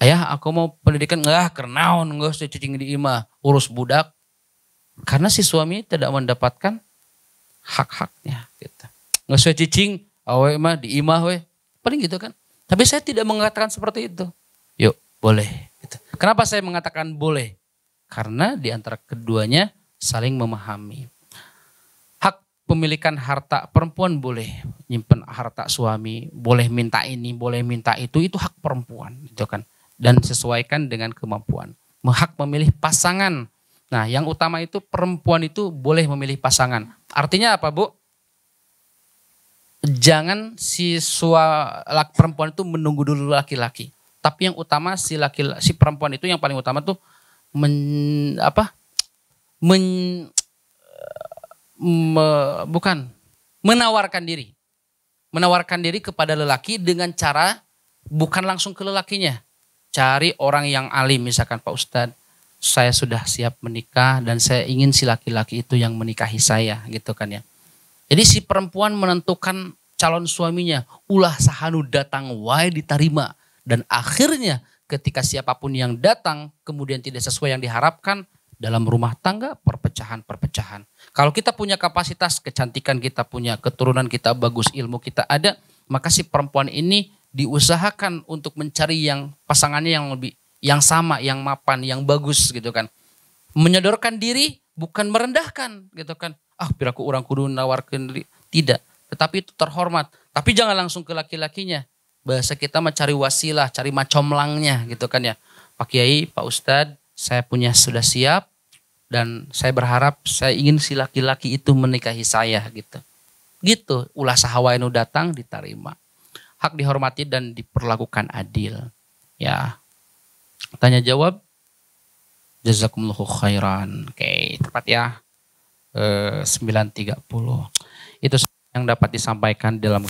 Ayah aku mau pendidikan, enggak kernaon, enggak usah cicing di imah, urus budak. Karena si suami tidak mendapatkan hak-haknya. Gitu. Nggak usah cicing, awe mah di imah we. Paling gitu kan. Tapi saya tidak mengatakan seperti itu. Yuk boleh. Gitu. Kenapa saya mengatakan boleh? Karena di antara keduanya saling memahami. Pemilikan harta perempuan boleh nyimpen harta suami, boleh minta ini, boleh minta itu hak perempuan gitu kan. Dan sesuaikan dengan kemampuan. Hak memilih pasangan. Nah, yang utama itu perempuan itu boleh memilih pasangan. Artinya apa, Bu? Jangan si perempuan itu menunggu dulu laki-laki. Tapi yang utama si perempuan itu yang paling utama tuh menawarkan diri. Menawarkan diri kepada lelaki dengan cara bukan langsung ke lelakinya. Cari orang yang alim, misalkan Pak Ustadz, saya sudah siap menikah dan saya ingin si laki-laki itu yang menikahi saya gitu kan ya. Jadi si perempuan menentukan calon suaminya, ulah sahanu datang wae diterima. Dan akhirnya ketika siapapun yang datang kemudian tidak sesuai yang diharapkan, dalam rumah tangga perpecahan. Kalau kita punya kapasitas, kecantikan kita punya, keturunan kita bagus, ilmu kita ada, maka si perempuan ini diusahakan untuk mencari yang pasangannya yang sama, yang mapan, yang bagus gitu kan. Menyodorkan diri bukan merendahkan gitu kan. Piraku orang kudu nawarkan diri. Tidak, tetapi itu terhormat. Tapi jangan langsung ke laki-lakinya. Bahasa kita mencari wasilah, cari macomlangnya gitu kan ya. Pak Kiai, Pak Ustadz, saya sudah siap dan saya berharap saya ingin si laki-laki itu menikahi saya gitu. Gitu, ulah sahawa anu datang diterima. hak dihormati dan diperlakukan adil. Ya, tanya jawab. Jazakumullahu khairan. Oke, tepat ya. 9.30. Itu yang dapat disampaikan dalam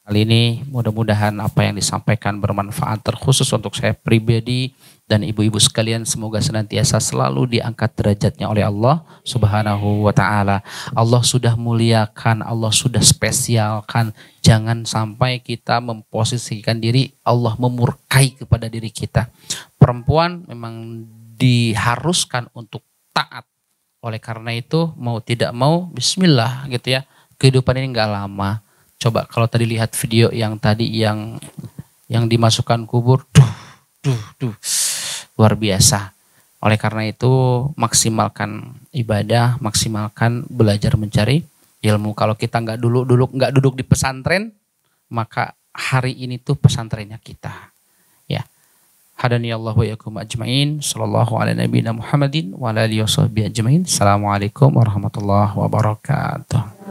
kali ini. Mudah-mudahan apa yang disampaikan bermanfaat, terkhusus untuk saya pribadi dan ibu-ibu sekalian. Semoga senantiasa selalu diangkat derajatnya oleh Allah Subhanahu wa ta'ala. Allah sudah muliakan, Allah sudah spesialkan. Jangan sampai kita memposisikan diri Allah memurkai kepada diri kita. Perempuan memang diharuskan untuk taat. Oleh karena itu mau tidak mau bismillah gitu ya. Kehidupan ini nggak lama. Coba kalau tadi lihat video yang tadi yang dimasukkan kubur, luar biasa. Oleh karena itu maksimalkan ibadah, maksimalkan belajar mencari ilmu. Kalau kita nggak duduk di pesantren, maka hari ini tuh pesantrennya kita. Ya. Hadani Allah wa yakum ajmain. Sallallahu ala nabiyina Muhammadin wa ala alihi wa sahbihi ajmain. Assalamualaikum warahmatullahi wabarakatuh.